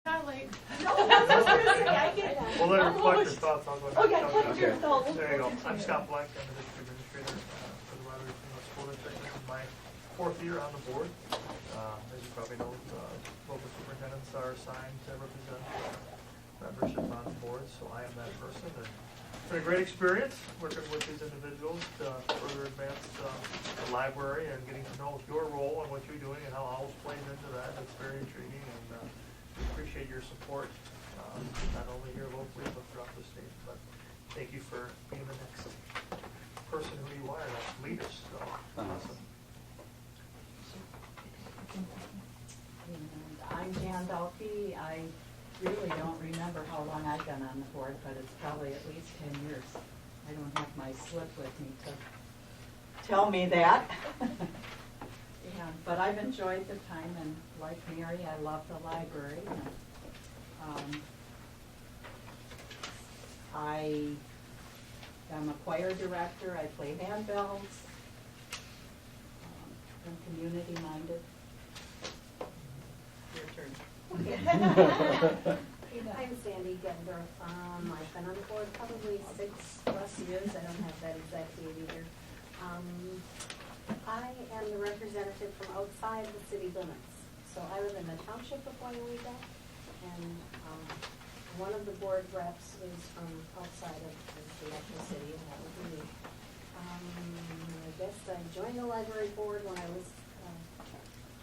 Not late. No, that's what I was gonna say, I get that. We'll let her reflect your thoughts. I'll go ahead. Okay, and put tell your you. thoughts. There you go. I'm Scott Black. I'm the district administrator for the Weyauwega School District. This is my 4th year on the board. As you probably know, local superintendents are assigned to represent membership on the board, so I am that person. And it's been a great experience working with these individuals to further advance the library and getting to know your role and what you're doing and how owls plays into that. It's very intriguing, and we appreciate your support, not only here locally but throughout the state. But thank you for being the next person who you are, that leader. So awesome. And I'm Jan Dalkey. I really don't remember how long I've been on the board, but it's probably at least 10 years. I don't have my slip with me to tell me that. But I've enjoyed the time, and like Mary, I love the library. And, I am a choir director. I play handbells. I'm community minded. Your turn. I'm Sandy Gendorf. I've been on the board probably 6+ years. I don't have that exact date either. I am the representative from outside the city limits. So I live in the township of Weyauwega, and one of the board reps is from outside of the actual city, and that would be me. I guess I joined the library board when I was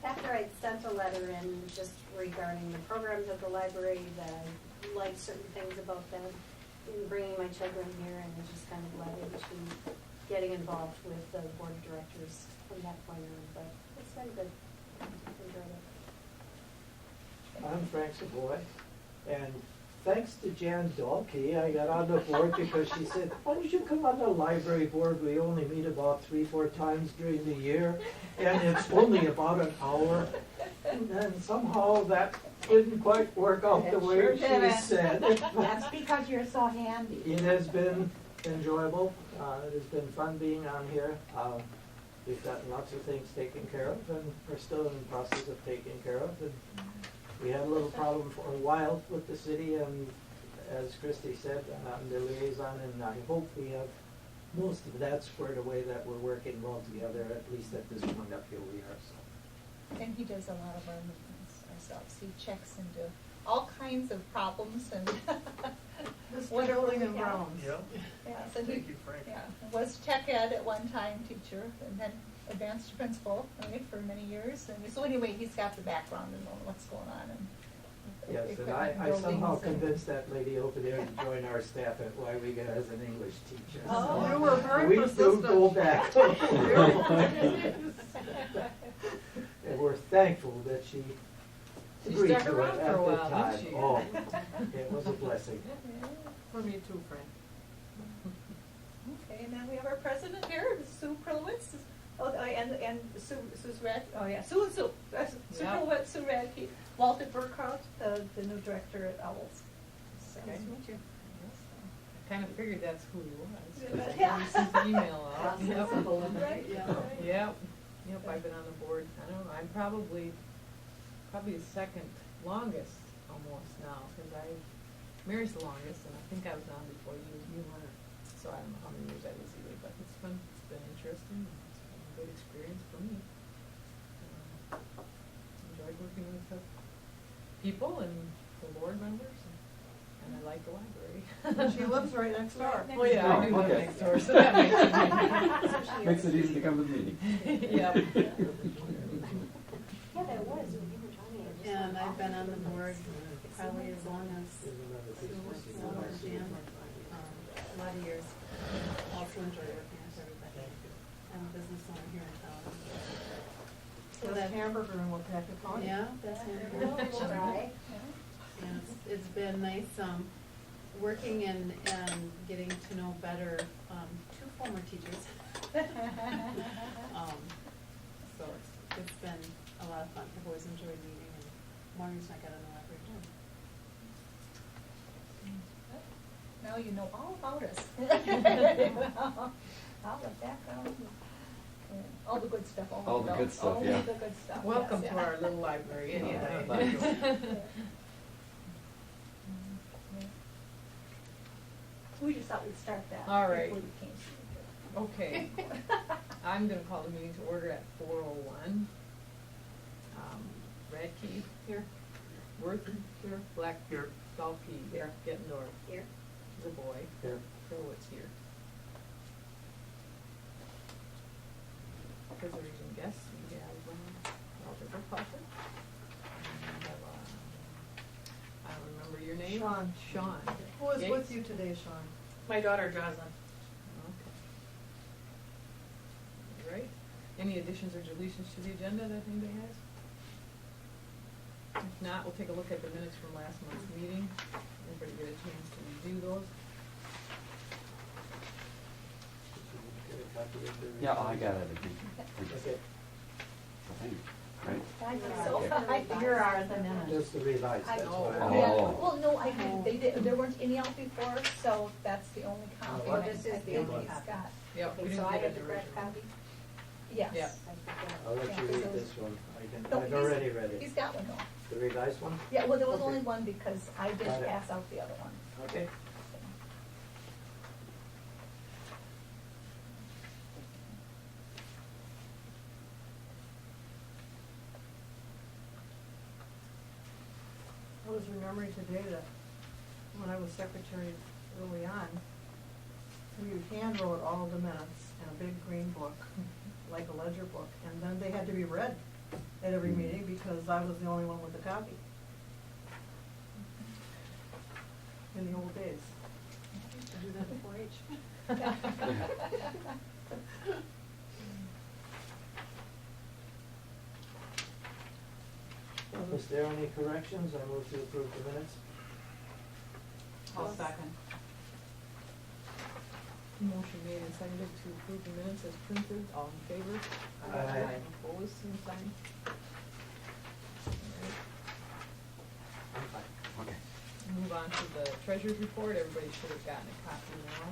after I'd sent a letter in just regarding the programs of the library, that I liked certain things about them, in bringing my children here, and it just kind of led into getting involved with the board of directors from that point on. But it's been good. I've enjoyed it. I'm Frank Savoy, and thanks to Jan Dalkey, I got on the board because she said, why don't you come on the library board? We only meet about 3-4 times during the year, and it's only about an hour. And then somehow that didn't quite work out the way she said. That's because you're so handy. It has been enjoyable. It has been fun being on here. We've gotten lots of things taken care of, and we're still in the process of taking care of. And we had a little problem for a while with the city, and as Christy said, I'm the liaison, and I hope we have most of that squared away, that we're working well together, at least at this point up here we are. So. And he does a lot of our meetings ourselves. He checks into all kinds of problems and Mr. Building and Grounds. Yeah. Yeah, so Thank you, Frank. Yeah, was tech ed at one time, teacher, and then advanced to principal, right, for many years. And so anyway, he's got the background and knowing what's going on. And Yes, and I somehow convinced that lady over there to join our staff at Weyauwega as an English teacher. Oh, So you were very persistent. We do go back. And we're thankful that she agreed stuck to it around at for a the while, time. didn't she? Oh, it was a blessing. For me too, Frank. Okay, and then we have our president here, Sue Prillwitz. Oh, and Sue's Rad. Oh yeah, Sue and Sue. That's Sue Yeah. Prillwitz, Sue Radke, Walter Burkhardt, the new director at Owls. Okay. Nice to meet you. I kind of figured that's who he was. Yeah. I sent the email out. Process Yep. of elimination. Yep. Yep, I've been on the board, I don't know, I'm probably the second longest almost now, because Mary's the longest, and I think I was on before you weren't. So I don't know how many years I was either, but it's been interesting, it's been a good experience for me. Enjoyed working with the people and the board members, and I like the library. She lives right next door. Well, yeah, I do live okay. next door, so that makes it Makes it easy to come to the meeting. Yep. Yeah, there was when you were talking. I just And went I've been off. on the board probably as long as Jan, a lot of years. Also enjoy working with everybody. I'm a business owner here in town. So that hamburger and we'll pack it on. Yeah, that's We'll it. try. And it's been nice working and getting to know better two former teachers. So it's been a lot of fun. I've always enjoyed meeting, and one reason I got in the library too. Now you know all about us. All the background, all the good stuff. All the good stuff, yeah. All the good stuff. Welcome yes, to our little library, anyway. Thank you. thought we'd start that. All right. before you came. Okay. I'm gonna call the meeting to order at 4:01. Radke. Here. Worth. Here. Black. Here. Galkey. Here. Gettendorf. Here. The boy. Here. Hurwitz here. Visitors and guests, we have, Algebra Puffin. We have, I don't remember your name. Sean. Sean. Who is Yates? with you today, Sean? My daughter, Jocelyn. Okay. All right. Any additions or deletions to the agenda that anybody has? If not, we'll take a look at the minutes from last month's meeting. Everybody get a chance to review those. Get a copy of the Yeah, I got it, I think. Okay, I think, right? I think so. Yeah. Here are the minutes. just the revised, I- that's Oh. why. Yeah, Oh. well, no, I didn't, they did, there weren't any out before, so that's the only copy. what? I This is the think only he's copy. got. Yep. we Okay, didn't so I get have an the correct original. copy? Yes. Yeah. I'll let Yeah, you because read it was- this one, No, I've he's- already read it. He's got one though. The revised one? Yeah, well, there was Okay. only one because I did Got it. pass out the other one. Okay. I was remembering today that when I was secretary early on, we hand wrote all the minutes in a big green book, like a ledger book, and then they had to be read at every meeting because I was the only one with a copy. In the old days. I do that before H. Is there any corrections? I move to approve the minutes. I'll second. Motion made and seconded to approve the minutes as printed. All in favor? Aye. Opposed, same sign. All right. I'm fine. Okay. Move on to the treasurer's report. Everybody should have gotten a copy now.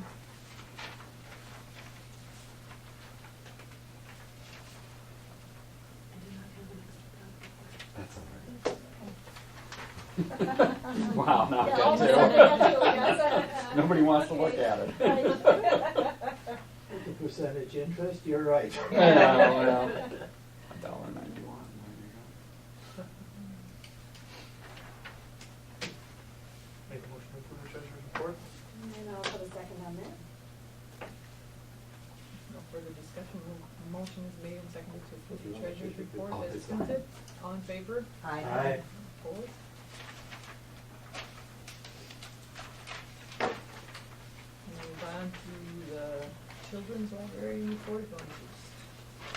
I do not have an extra copy. That's all right. Wow, now Yeah, I've all got of a sudden I got two, yes. two. Nobody wants to look Okay. at it. Right. The percentage interest, you're right. Yeah, well, $1.91, there you go. Make a motion to approve the treasurer's report. And I'll put a second on that. No further discussion. Motion is made and seconded to approve If you the want to treasurer's take it, report oh, as it's fine. printed. All in favor? Aye. Opposed? Move on to the children's library report.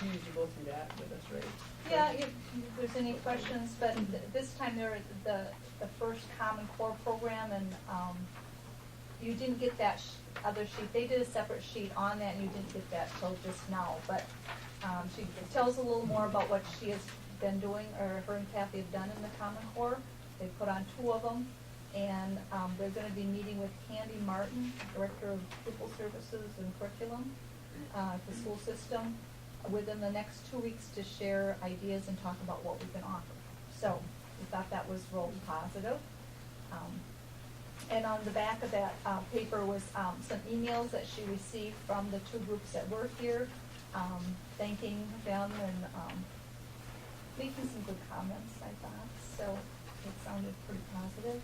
You usually go through that with us, right? Yeah, if there's any questions, but this time they're the first Common Core program, and you didn't get that other sheet. They did a separate sheet on that, and you didn't get that till just now. But she tells a little more about what she has been doing, or her and Kathy have done in the Common Core. They put on 2 of them, and they're going to be meeting with Candy Martin, Director of Pupil Services and Curriculum, the school system, within the next 2 weeks to share ideas and talk about what we can offer. So we thought that was real positive. And on the back of that paper was some emails that she received from the 2 groups that were here, thanking them and making some good comments, I thought. So it sounded pretty positive.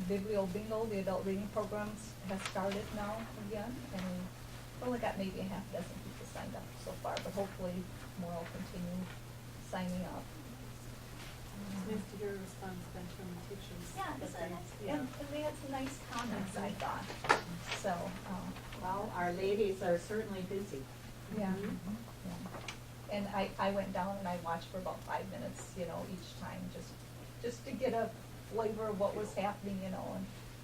Biblio Bingo, the adult reading programs, has started now again, and we've only got maybe a half dozen people signed up so far, but hopefully more will continue signing up. It's nice to hear a response back from the teachers. Yeah, that isn't it? they- yeah. And they had some nice comments, I thought. So, Well, our ladies are certainly busy. yeah. Mhm. Yeah. And I went down and I watched for about 5 minutes, each time, just to get a flavor of what was happening, and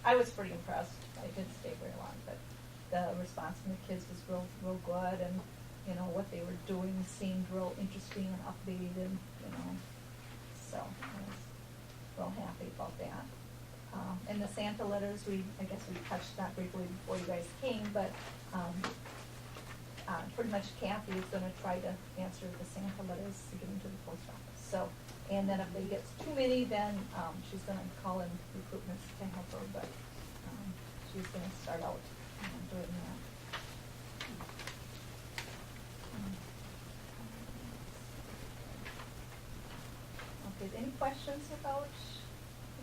I was pretty impressed. I didn't stay very long, but the response from the kids was real good, and, what they were doing seemed real interesting and upbeat, and, so I was real happy about that. And the Santa letters, I guess we touched that briefly before you guys came, but, pretty much Kathy is gonna try to answer the Santa letters to give them to the post office. So, and then if they get too many, then, she's gonna call in recruitments to help her, but, she's gonna start out doing that. Okay, any questions about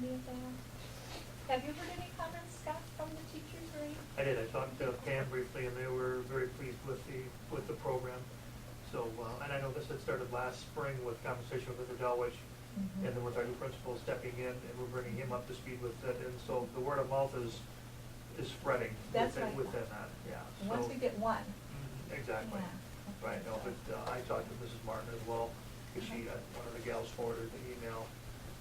any of that? Have you heard any comments, Scott, from the teachers or any? I did, I talked to Pam briefly, and they were very pleased with the program. So, and I know this had started last spring with conversation with Mr. Delwich, and then with our new principal stepping in, and we're bringing him up to speed with it, and so the word of mouth is spreading That's right. within that, yeah. And once So- we get one. Exactly, Yeah. right, no, but I talked to Mrs. Martin as well, because she, one of the gals forwarded the email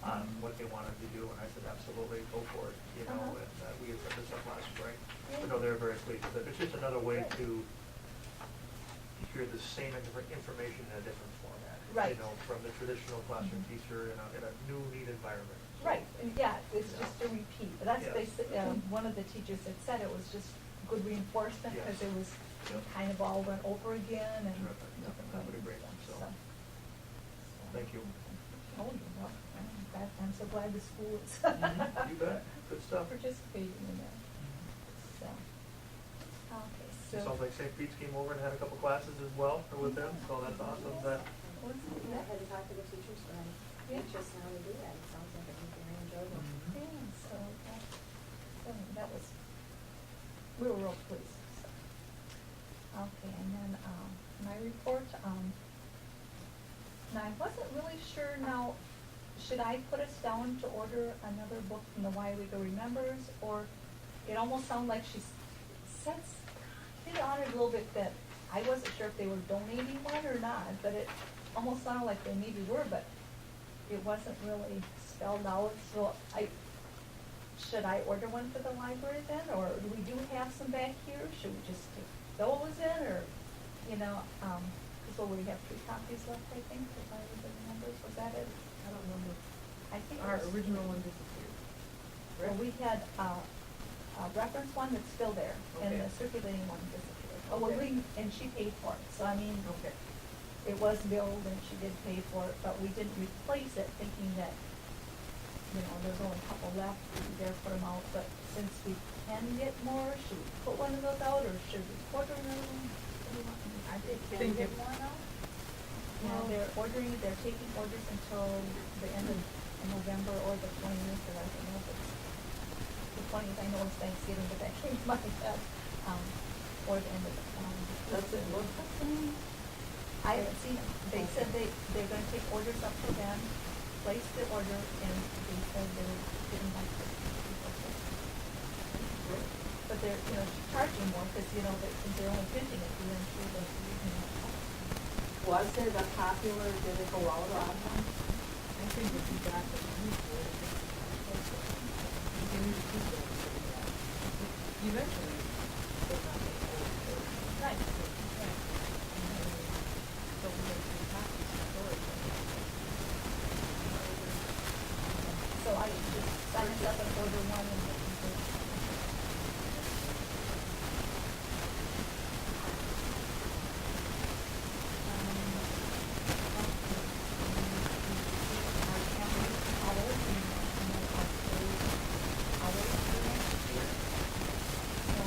on what they wanted to do, and I said, absolutely, go for it, you know, Uh-huh. and we had set this up last spring. Yeah. But no, they're very pleased with it, it's just another way to hear the same information in a different format. Right. You know, from the traditional classroom teacher in a new, neat environment. Right, and yeah, it's Yeah. just a repeat, but that's, Yes. one of the teachers had said it was just good reinforcement, because Yes. it was Yep. kind of all went over again and. Terrific. Yeah, I would agree, so. Thank you. Oh, you're welcome. I'm so glad the school is. You bet, good stuff. Participating in that, so. Okay, so. It sounds like St. Pete's came over and had a couple classes as well with them, so that's awesome, that, What's I that? hadn't talked to the teachers, but I'm Yeah. anxious now to do that. It sounds like it would be very enjoyable. Yeah, so that was, we were real pleased, so. Okay, and then, my report, now I wasn't really sure now, should I put us down to order another book from the Weyauwega Remembers, or it almost sounded like she says, hit on it a little bit that I wasn't sure if they were donating one or not, but it almost sounded like they maybe were, but it wasn't really spelled out, so should I order one for the library then, or do we have some back here? Should we just take those in, or, you know, so we have 3 copies left, I think, if I remember, was that it? I don't remember. I think it Our was- original one disappeared. Well, we had, a reference one that's still there, and Okay. the circulating one disappeared. Oh, well, Okay. and she paid for it, so I mean, Okay. it was billed and she did pay for it, but we didn't replace it thinking that, you know, there's only a couple left, we dare put them out, but since we can get more, should we put one of those out, or should we order another one? What do you want me to do? I Can think we get if- one out? Yeah, they're taking orders until the end of November or the 20th, or I don't know if it's, the 20th, I know it's Thanksgiving, but that came to my head, or the end of, Does it look the same? I haven't seen them. They said they're gonna take orders up till then, place the order, and they said they're getting like 50 people. But they're, you know, charging more, because, you know, they're only printing it, and then through the, you know. Was it a popular, did it go out often? I think if you got the money for it, you can use two things for that. Eventually, they're not going to hold it. Right. So we have 3 copies of storage. So I just sign us up and order one and get them first. Our cameras, owls, and then our clothes, owls for next year. So,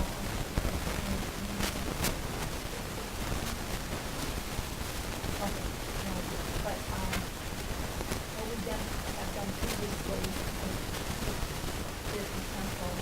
okay, no, but, what we've done, have done previously is Central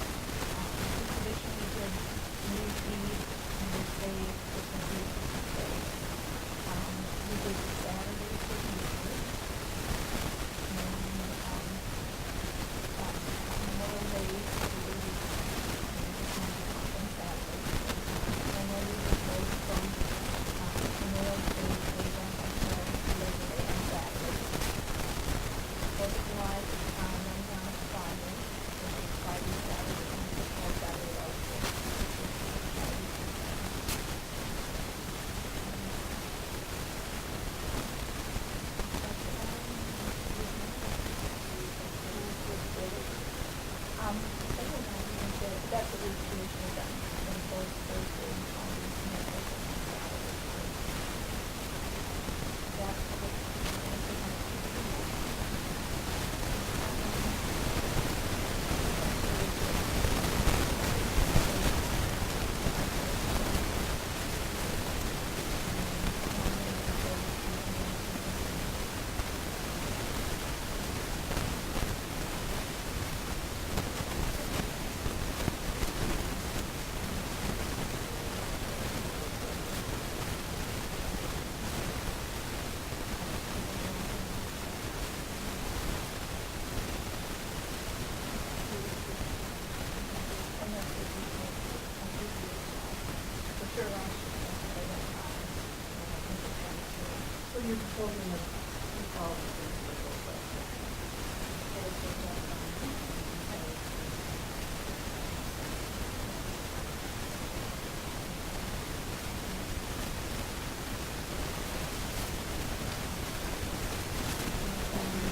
you're proposing that you follow the individual question.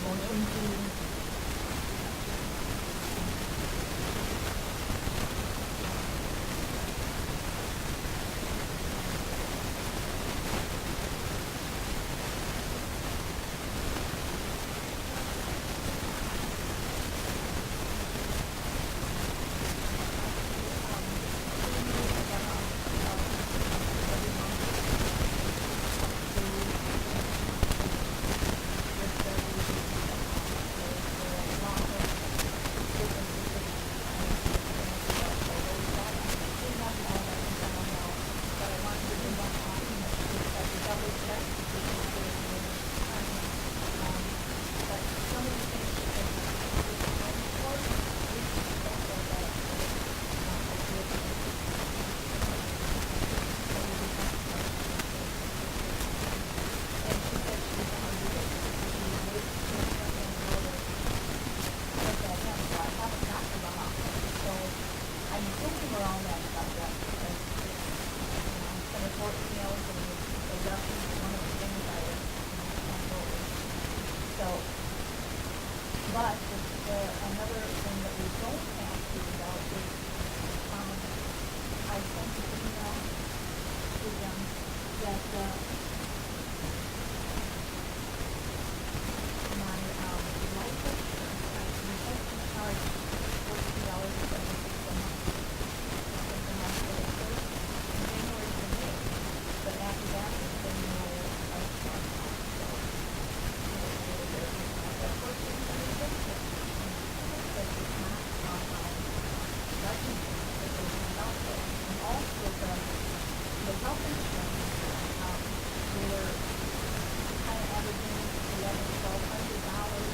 Motion to But another thing that we don't have to about is, I sent an email to them that, my, life insurance, we had to charge $14.76 a month. Something like that, first in January to May, but after that, it's been no price charge. So, that and also the health insurance, we were kind of averaging $1,100-$1,200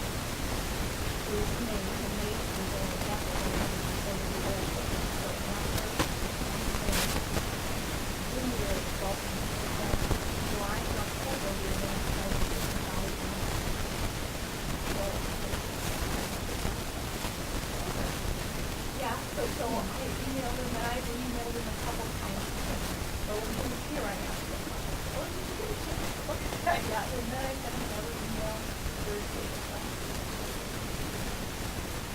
through May, and May was only half of it, so we were over. So after May, June we were at 12%, July and October we were at $6,000 a month. So, yeah, so I emailed him, and I've emailed him a couple times, so when he was here, I asked him, oh, did you get a chance to look at that yet? And then I sent him another email Thursday or something.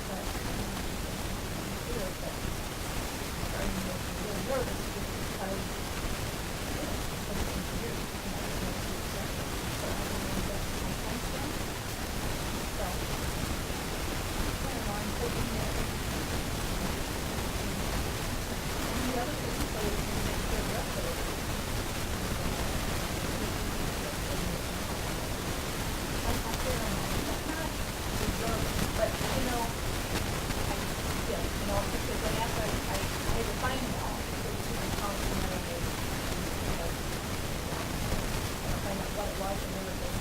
But, here, but, starting to get really nervous just because, it's been years, so I don't know that my attention. So, I don't know, I'm hoping that the other thing, so we can make sure the rest of it. I'm not sure, not reserved, but, because when after I had to find them all, so we can count them and everything. Find out what it was and everything,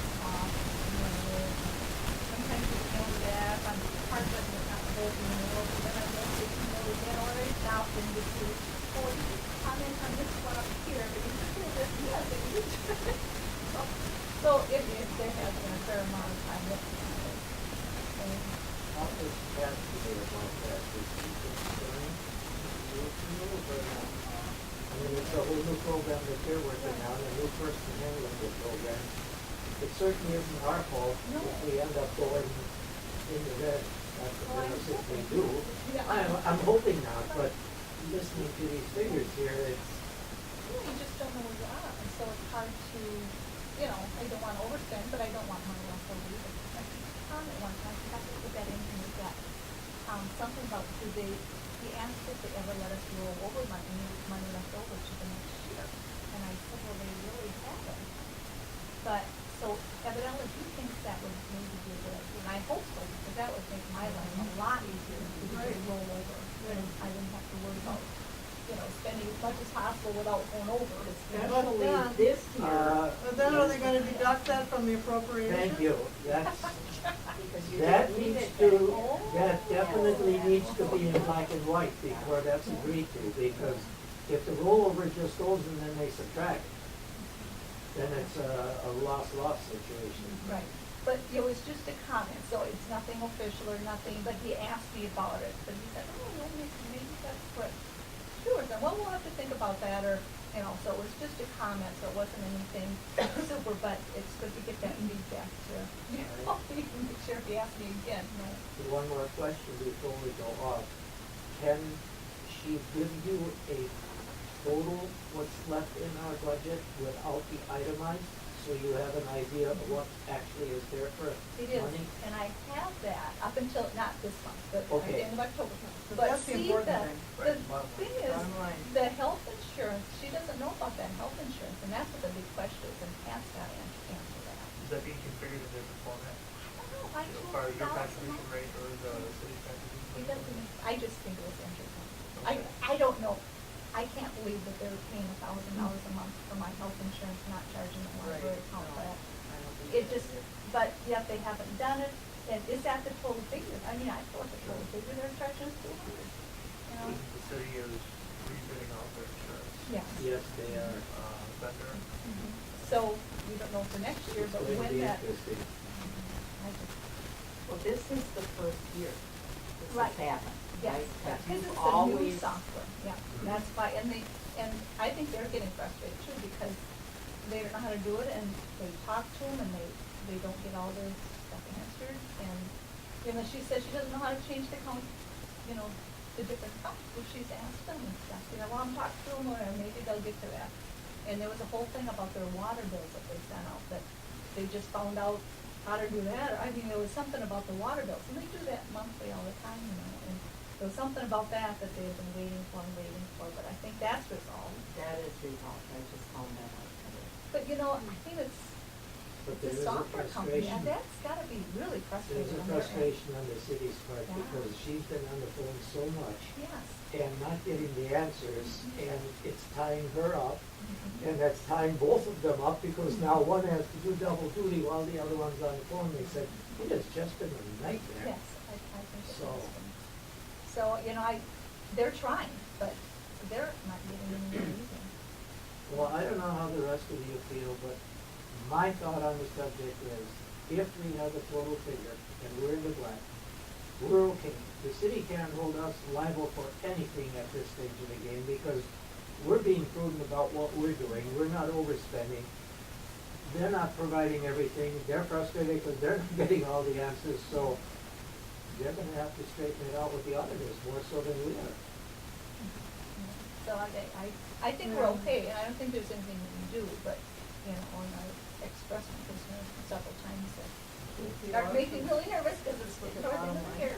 sometimes you know that I'm hard button is not holding in the world, but then I don't get to know again, or I stop and just do, oh, you can comment on this one up here, but you can hear this, yes, and you so there has been a fair amount of time looking at it. How is that today about that? Is he considering new to you or not? I mean, it's a whole new program that they're working on, a new person handling the program. It certainly isn't our fault if we end up going in the red. That's the purpose if we do. I'm hoping not, but listening to these figures here, it's. You just don't know where you are, and so it's hard to, I don't want to overspend, but I don't want money left over either. Like Tom at one time, he got to put that in, and he got, something about, he asked if they ever let us roll over money left over to the next year. And I said, well, they really haven't. But, so evidently he thinks that would maybe be a good idea, and I hope so, because that would make my life a lot easier if we could roll over. And I wouldn't have to worry about, spending as much as possible without going over. Especially then- this year, But then are they gonna deduct that from the appropriation? Thank you. That's, because you that didn't need needs it. to, that definitely needs to be in black and white before that's agreed to, because if the rollover just goes and then they subtract, then it's a loss-loss situation. Right, but it was just a comment, so it's nothing official or nothing, but he asked me about it, but he said, oh, well, maybe that's what Stuart said, well, we'll have to think about that, or, you know, so it was just a comment, so it wasn't anything super, but it's good to get that feedback to, you know, make sure he asks me again, no. One more question before we go off. Can she give you a total what's left in our budget without the itemized? So you have an idea of what actually is there for It is, money? and I have that up until, not this month, but at the Okay. end of October. But But that's the see, important the, thing. the Right, bottom line. thing is, Bottom line. the health insurance, she doesn't know about that health insurance, and that's what the big question is, and Pat's gotta answer that. Is that being configured in different format? Oh, I You know, told Part of your $1,000. contribution rate or the city's contribution He rate? doesn't, I just think it was interesting. Okay. I don't know, I can't believe that they're paying $1,000 a month for my health insurance, not charging the library Right, account no, for that. I don't think It so just, either. but yet they haven't done it, and is that the total figure? I mean, I thought the total figure, they're charging us $200, you know? The city is rebidding out their insurance. Yeah. Yes, they are. Vendor. Mhm. So, we don't know for next year, but It's going to when be that. interesting. I just- Well, this is the first year this has Right. happened, Yes, right? yeah, because you've it's a new always- software, yeah, that's why, and I think they're getting frustrated too, because they don't know how to do it, and they talk to them, and they don't get all their stuff answered, and, you know, she says she doesn't know how to change the count, you know, the different accounts, well, she's asked them and stuff, you know, well, I'm talking to them, or maybe they'll get to that. And there was a whole thing about their water bills that they sent out, that they just found out how to do that, or, I mean, there was something about the water bills, and they do that monthly all the time, you know, and there was something about that they've been waiting for, but I think that's resolved. That is resolved, I just found that out today. But, you know, I think it's But a there is a software company, and frustration. that's gotta be really frustrating. There's a on their end. frustration on the city's part Yeah. because she's been on the phone so much Yes. and not getting the answers, and it's tying her up. Mhm. And that's tying both of them up because now one has to do double duty while the other one's on the phone. They said, it has just been a nightmare. Yes, I think it So- is. So, you know, they're trying, but they're not getting any easier. Well, I don't know how the rest of you feel, but my thought on the subject is, if we have a total figure and we're in the black, we're okay. The city can't hold us liable for anything at this stage of the game because we're being prudent about what we're doing. We're not overspending. They're not providing everything. They're frustrated because they're not getting all the answers, so they're gonna have to straighten it out with the auditors more so than we are. So I think we're okay, and I don't think there's anything we can do, but, you know, and I expressed my concerns several times that start making me really nervous because it's Look at north bottom of the line. year.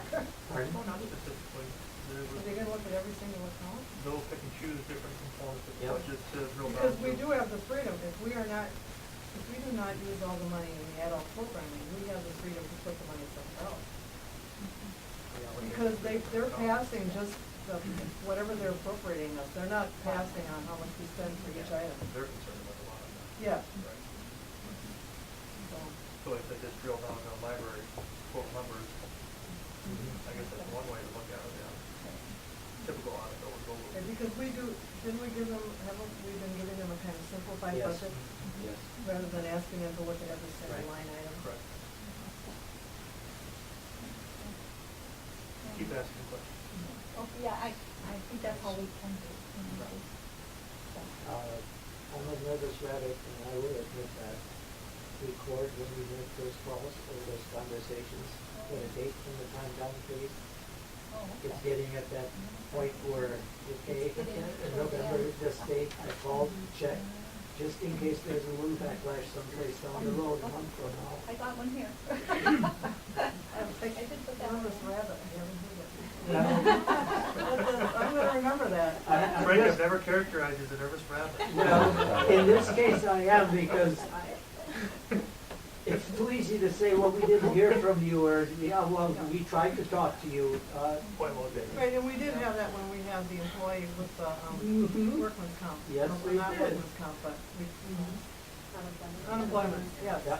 Pardon? No, not specifically. Are they gonna look at every single account? They'll pick and choose different components of the Yep. budget to drill down. Because we to. do have the freedom, if we do not use all the money in the adult programming, we have the freedom to put the money somewhere else. Yeah, when Because they're Oh. passing just whatever they're appropriating us, they're not passing on how much we spend for each item. They're concerned about a lot of that. Yeah, Right. so, So if they just drill down to the library, total numbers, I guess that's one way to look at it, yeah. Typical audit that would go with. and because didn't we give them, haven't we been giving them a kind of simplified Yes. budget? Yes. Rather than asking them to look at every single Right. line item? Correct. Keep asking questions. Okay, yeah, I think that's all we can do, you know, Right. so. I'm a nervous rabbit, and I will admit that. Record when we make those calls or those conversations, put a date from the time down, please. Oh, It's okay. getting at that point where, okay, It's getting in toward the November, end. this date, I called, checked, just in case there's a little backlash someplace down the road, a month from now. I got one here. I did put that one. Nervous rabbit, I haven't heard it. Well, I'm gonna remember that. I'm Frank, I've just- never characterized you as a nervous rabbit. Well, in this case, I am because it's too easy to say, well, we didn't hear from you, or, yeah, well, we tried to talk to you. Point well taken. Right, and we did have that when we had the employee with the, Mhm. workman's comp. Yes, Well, we Not did. workman's comp, but unemployment, yes. Yeah.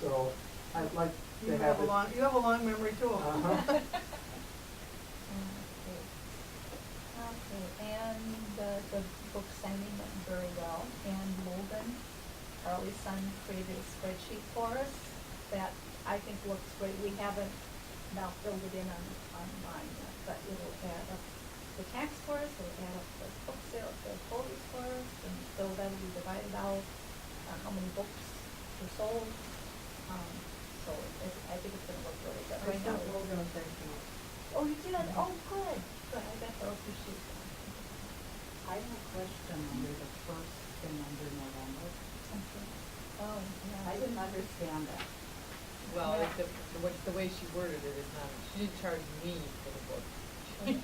So I'd like You to have have a it. long, you have a long memory too. Uh-huh. Okay, and the book signing went very well, and Logan Charlie's son created a spreadsheet for us that I think looks great. We haven't now filled it in online yet, but it'll add up the tax for us, it'll add up the book sales, the totals for us, and so that'll be divided out on how many books were sold. So I think it's gonna look really good. I Right now, sent Logan a thank you. oh, you did? Oh, good, good, I got those sheets. I have a question under the first thing under November. Oh, yeah. I didn't understand that. Well, Yeah. the way she worded it is not, she didn't charge me for the book.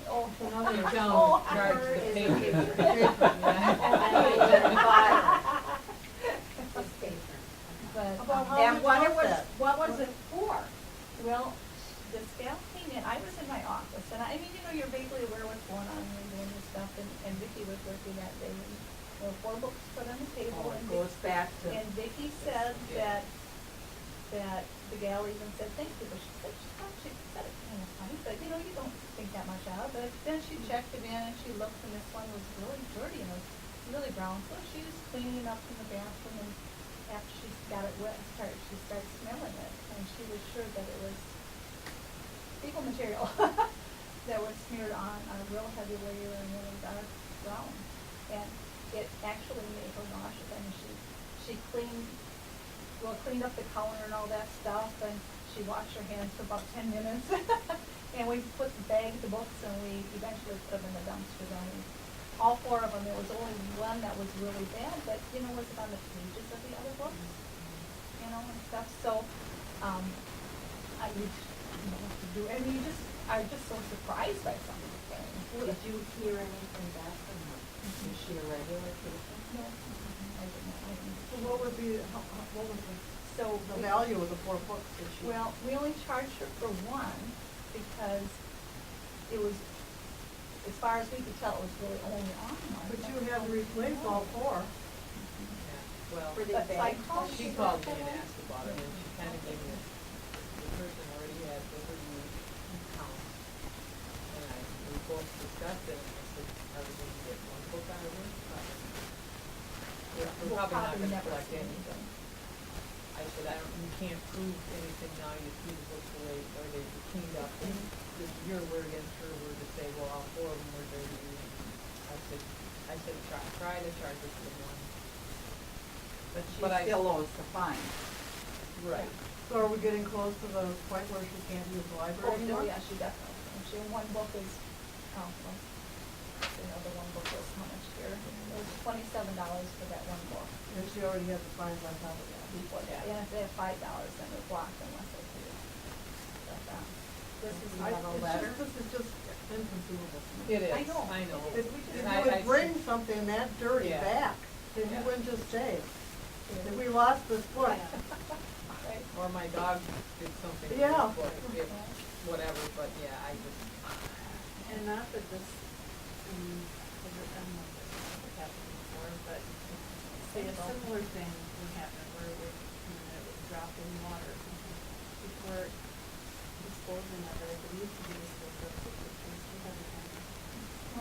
Oh, Another The account. Oh, town charged her the is paper. the paper. It's paper. But, About how And much was that? what was it for? well, this gal came in, I was in my office, and I mean, you know, you're vaguely aware what's going on, and you're doing your stuff, and Vicki was working that day, and there were 4 books put on the table, Oh, and it goes back to. And Vicki said that the gal even said thank you, but she said she said it kind of funny, but you know, you don't think that much out, but then she checked it in, and she looked, and this one was really dirty, and it was really brown, so she was cleaning it up in the bathroom, and after she got it wet, she started smelling it, and she was sure that it was fecal material that was smeared on a real heavy layer and really dark brown. And it actually made her nauseous. I mean, she cleaned up the counter and all that stuff, and she washed her hands for about 10 minutes. And we put the bag, the books, and we eventually put them in the dumpster. Then all 4 of them, there was only one that was really bad, but, you know, was it on the pages of the other books, you know, and stuff. So, I would, you know, what to do, and you just are just so surprised by some of the things. Did you hear anything back from her? Is she a regular patient? No, I didn't. So what would be, what was So the we- value of the 4 books that she? Well, we only charged her for one because it was, as far as we could tell, it was really only on one. But you had to replace all 4. Yeah, well, For the But I bag? called she called me and asked about it, and she kind of gave me, the person already had the review count. And we both discussed it, and I said, are we going to get 1 book out of this? We're We'll probably not probably gonna never collect see anything. I said, you can't prove anything now, you see the books away, or they cleaned up, and just your word against her word to say, well, all 4 of them were dirty. I said, try to charge us for one. But she But I- still owes the fine. Right. So are we getting close to the point where she can't use the Oh, library no, anymore? yeah, she definitely, and she, one book is, well, you know, the one book was how much here? It was $27 for that one book And she already had the fines on top of that. before that. And if they have $5, then they're blocked unless they pay it. But, this is, You have a letter? This is just inconceivable. to me. It is, I know. I know. If And you would bring something that dirty Yeah. back, then you Yeah. wouldn't just say, if we lost this book. right? Or my dog did something to Yeah. this book, if, whatever, but yeah, I just, And not that this, I don't know if this has ever happened before, but say a similar thing would happen where it would, it would drop in water or something. Before disposing of it, it needs to be disposed of quickly, we have a time.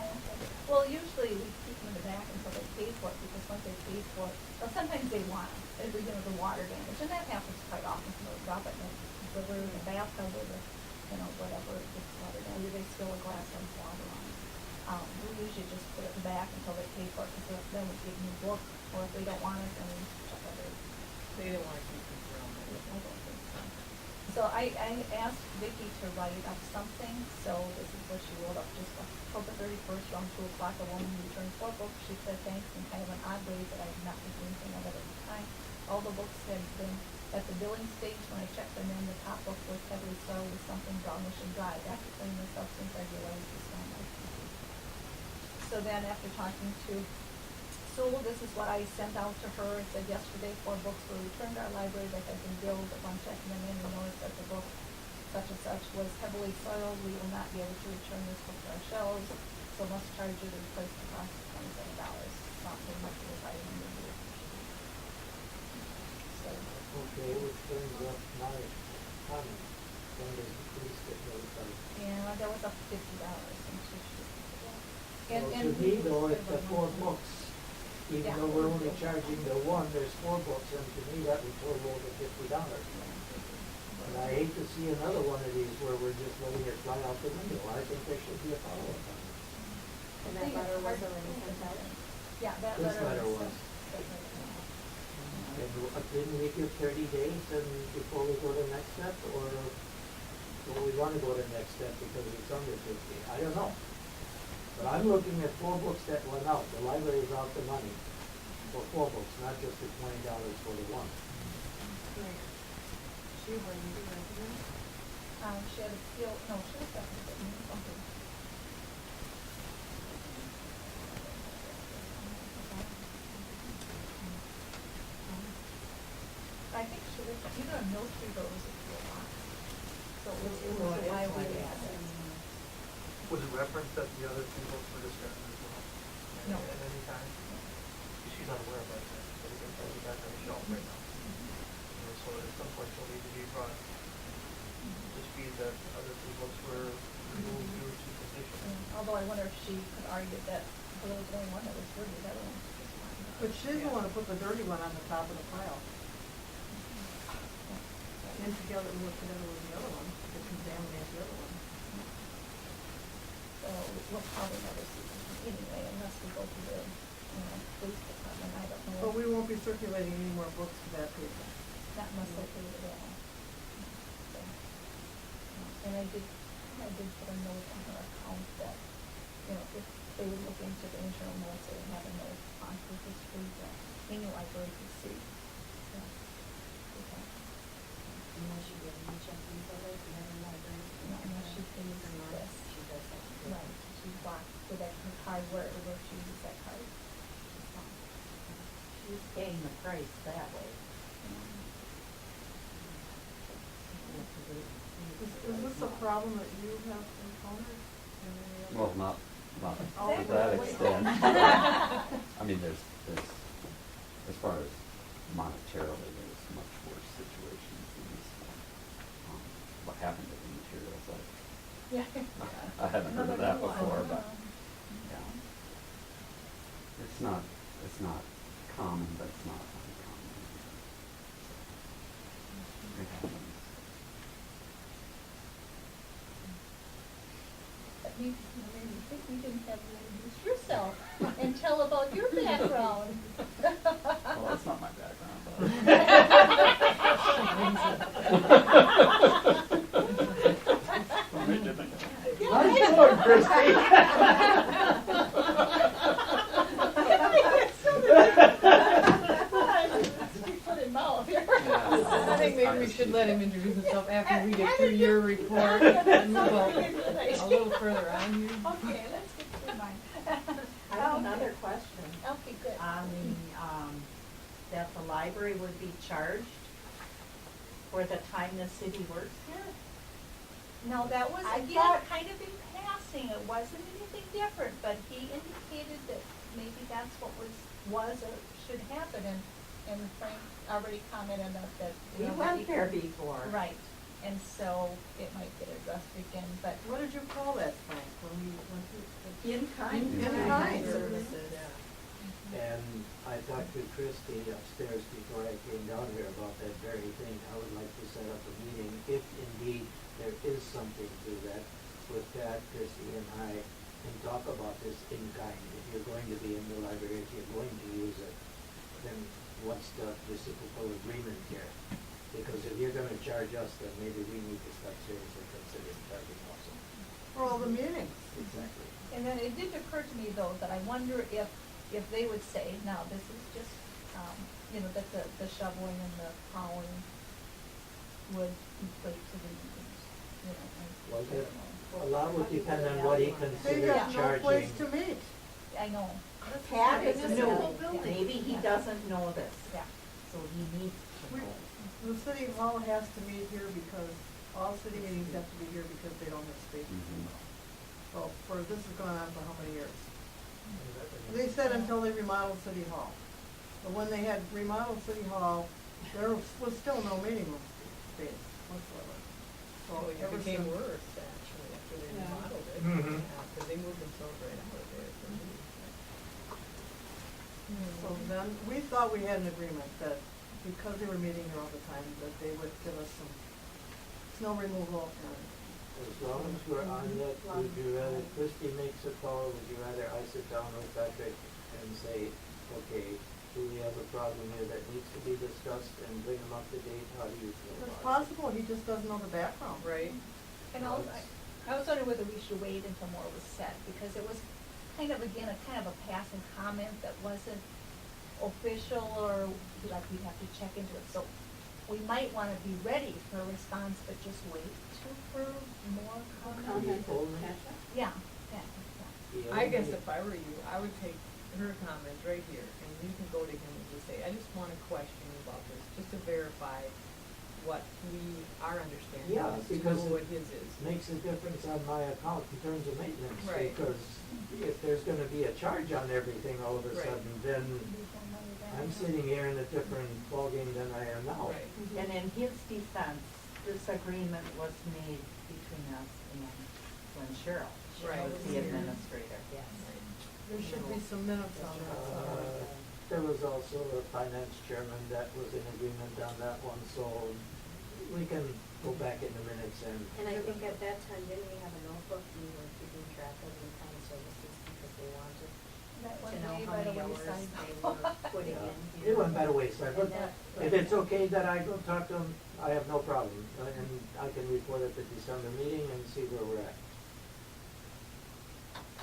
Oh, okay. Well, usually we keep them in the back until they pay for it, because once they pay for it, well, sometimes they want it, you know, the water damage, and that happens quite often, so they'll drop it in the river, in the bathtub, or the, you know, whatever, it gets water damage, or they spill a glass of water on it. We usually just put it back until they pay for it, because then we give them a book, or if they don't want it, then we chuck it in. they didn't wanna keep it around. I don't think so. So I asked Vicki to write up something, so this is what she wrote up, just October 31st, around 2:00, a woman returned 4 books. She said thanks in kind of an odd way, but I did not think anything of it at the time. All the books had been at the billing stage. When I checked them in, the top book was heavily soiled with something brownish and dry. After cleaning the substance, I realized it was not my computer. So then after talking to Sewell, this is what I sent out to her. It said yesterday 4 books were returned to our library that had been billed. Upon checking them in, we noticed that the book such and such was heavily soiled. We will not be able to return this book to our shelves, so must charge you to replace the cost of $27. Not so much as I remember. So, Okay, which brings up my comment. When does the police get notified? yeah, that was up to $50. And she should. Well, to me though, it's the 4 books. even Yeah. though we're only charging the one, there's 4 books, and to me, that would total over $50. And I hate to see another one of these where we're just letting it fly out the window. I think there should be a follow-up on it. And that letter was already sent out. Yeah, that This letter was. was. And didn't we give 30 days and before we go to the next step, or do we want to go to the next step because it's under 50? I don't know. But I'm looking at 4 books that went out. The library is out the money for 4 books, not just the $20 for the one. She already did recommend. She had a feel, no, she was definitely something. I think she was, even on Mill Street, there was a fuel box. So it was Well, the it's highway like had it. Was it referenced that the other two books were discussed as well? No. At any time? She's unaware of that, so we can probably back on the shelf right now. And so at some point she'll need to be brought to speed that other two books were removed due to position. Although I wonder if she could argue that there was only one that was dirty, the other one was just fine. But she's the one who put the dirty one on the top of the pile. And together, we looked together with the other one, to contaminate the other one. So we'll probably never see them anyway, unless we go to the, police department, I don't know. But we won't be circulating any more books to that paper. Not unless they do it all. So, and I did put a note on her account that, if they would look into the internal notes, they would have a note on her history that any library could see. So, okay. Unless you give me check info, like you have a library. Not unless she pays this. She does that. Right, she bought with that, her card, wherever she uses that card. She's fine. She's paying the price that way. Is this a problem that you have encountered in any other? Well, not Oh, to that wait. extent. I mean, there's, as far as monetarily, there's much worse situations than this one. What happened to the materials, Yeah. I haven't heard of Another that new one. before, but, yeah. It's not common, but it's not uncommon. It happens. That made me think you didn't have to introduce yourself and tell about your background. Well, that's not my background, What made you think of that? Nice going, Christie. Put in mouth here. I think maybe we should let him introduce himself after we get through your report and move a little further on here. Okay, let's get through mine. I have another question. Okay, good. On the, that the library would be charged for the time the city works here? No, that was, I again, thought- kind of in passing, it wasn't anything different, but he indicated that maybe that's what was or should happen, and Frank already commented on that. We went there before. Right, and so it might get addressed again, but What did you call that, Frank, when we went through? In kind. In kind. Services. And I talked to Christie upstairs before I came down here about that very thing. I would like to set up a meeting, if indeed there is something to that, with Pat, Christie, and I, and talk about this in kind. If you're going to be in the library, if you're going to use it, then what's the reciprocal agreement here? Because if you're gonna charge us, then maybe we need to start seriously considering charging also. For all the meetings. Exactly. and then it did occur to me though, that I wonder if they would say, now, this is just, that the shoveling and the plowing would equate to the meetings, Well, I don't know. A lot would depend on what he They considers have no place charging. to meet. I know, Pat It's is a new, simple building. maybe he Yeah. doesn't know this, yeah. so he needs to We- know. The city hall has to meet here because, all city meetings have to be here because they don't have space. Mhm. So, this has gone on for how many years? They said until they remodeled City Hall. But when they had remodeled City Hall, there was still no meeting room space whatsoever. So Oh, it ever became since- worse, actually, after they Yeah. remodeled it. Mhm. Because they moved themselves right out of there. So So then, we thought we had an agreement that because they were meeting here all the time, that they would give us some snow removal and. As long as we're on it, would you rather Christie makes a call, would you rather I sit down with Patrick and say, okay, do we have a problem here that needs to be discussed and bring them up to date? How do you feel It's about possible, he just doesn't know the background. Right? And I was wondering whether we should wait until more was said, because it was kind of, again, a kind of a passing comment that wasn't official, or like we'd have to check into it. So we might wanna be ready for a response, but just wait for more comments. Comment, Tasha? Yeah, yeah. it? I guess if I were you, I would take her comments right here, and you can go to him and just say, I just want to question you about this, just to verify what our understanding Yeah, is, to because know what it his is. makes a difference on my account in terms of maintenance. Right. Because if there's gonna be a charge on everything all of a Right. sudden, then I'm sitting here in a different ballgame than I am now. Right. And in his defense, this agreement was made between us and when Cheryl Right. was the administrator, yes. There should be some minutes on that, so. There was also a finance chairman that was in agreement on that one, so we can go back in the minutes and. And I think at that time, didn't we have a notebook, we were keeping track of in kind of services because they wanted That to went know way how by the many hours wayside. they were putting in. It went by the wayside, but And that- if it's okay that I go talk to him, I have no problem. And I can report at the December meeting and see where we're at.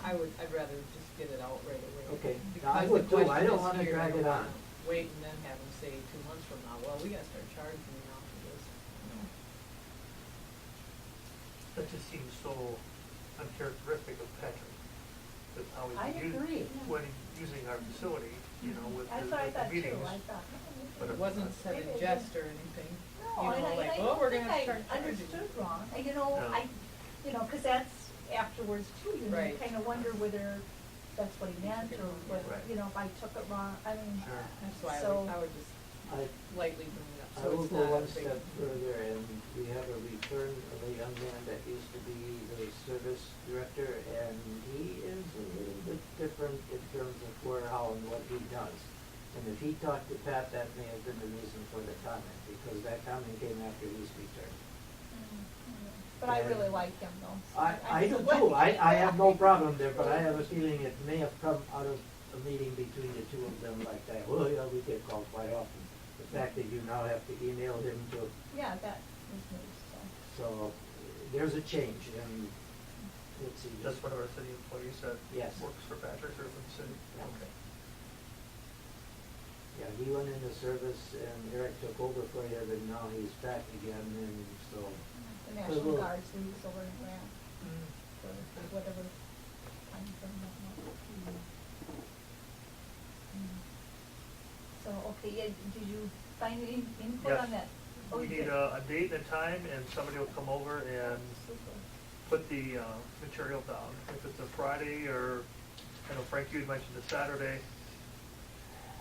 I'd rather just get it out right away. Okay. Because I the would too. I question don't is wanna here, I drag don't it on. wanna Wait and then have him say 2 months from now, well, we gotta start charging you now for this. That just seems so uncharacteristic of Patrick. That's how I he's agree. when he's using our facility, you know, with That's his what I with the thought too, meetings. I thought. But It wasn't said in Maybe it jest just- or anything. No, You and know, I, like, and I oh, we're don't gonna think start I charging. understood wrong, and you know, No. cause that's afterwards too, you know, you Right. kinda wonder whether that's what he meant, or what, Right. you know, if I took it wrong, I mean, Sure. That's why so. I would just I, lightly bring it up, I so will it's go not one a big. step further, and we have a return of a young man that used to be the service director, and he is a little bit different in terms of where, how, and what he does. And if he talked to Pat, that may have been the reason for the comment, because that comment came after his return. But I And really like him though. so I do still too, like I him. have no problem there, but I have a feeling it may have come out of a meeting between the two of them like that. Well, yeah, we get called quite often. The fact that you now have to email him to, Yeah, that was news, so. so there's a change, and let's see. Just one of our city employees that Yes. works for Patrick or for the city. Yeah. Okay. Yeah, he went into service and Eric took over for him, and now he's back again, and so. The National we'll- Guard, so he was over in Grant for whatever time frame that was. So, okay, yeah, did you find any input Yes. on that? Oh, We you need did? a date and a time, and somebody will come over and Super. put the material down. If it's a Friday, or, I know Frank, you had mentioned a Saturday,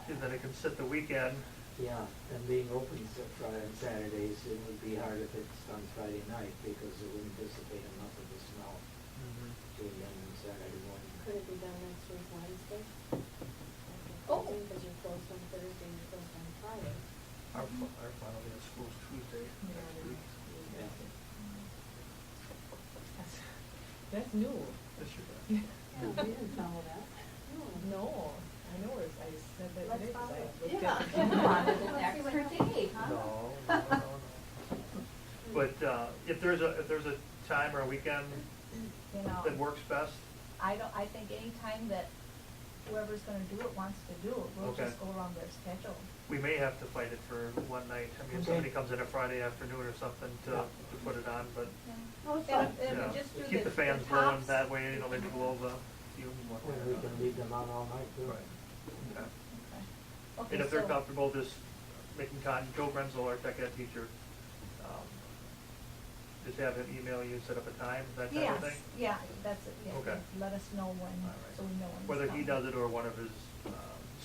and then it can sit the weekend. Yeah, and being open Friday and Saturdays, it would be hard if it's on Friday night, because it wouldn't dissipate enough of the snow to again on Saturday morning. Could it be done next week, Wednesday? Oh. Because you're closed on Thursday, you're closed on Friday. Our final day of school is Tuesday next week. Yeah. That's new. This year. Yeah, we didn't know that. No, I know it, I said that Let's today, 'cause follow I it. looked Yeah, at you wanted an Let's see what extra happens. day, huh? No. But if there's a time or a weekend You know, that works best, I think any time that whoever's gonna do it wants to do it, we'll Okay. just go around their schedule. we may have to fight it for one night. I mean, if Okay. somebody comes in a Friday afternoon or something to put it on, but, Oh, it's And fun. if- and yeah, just do keep the fans blowing tops. that way, you know, maybe blow the fumes one way And or we can another. leave them on all night too. Right, okay. Okay, And if they're so- comfortable just making Joe Grenzel, our tech ed teacher, just have him email you, set up a time, that type of Yes, thing? yeah, that's it, yeah, Okay. let us know when, All right. so we know when it's Whether he coming. does it or one of his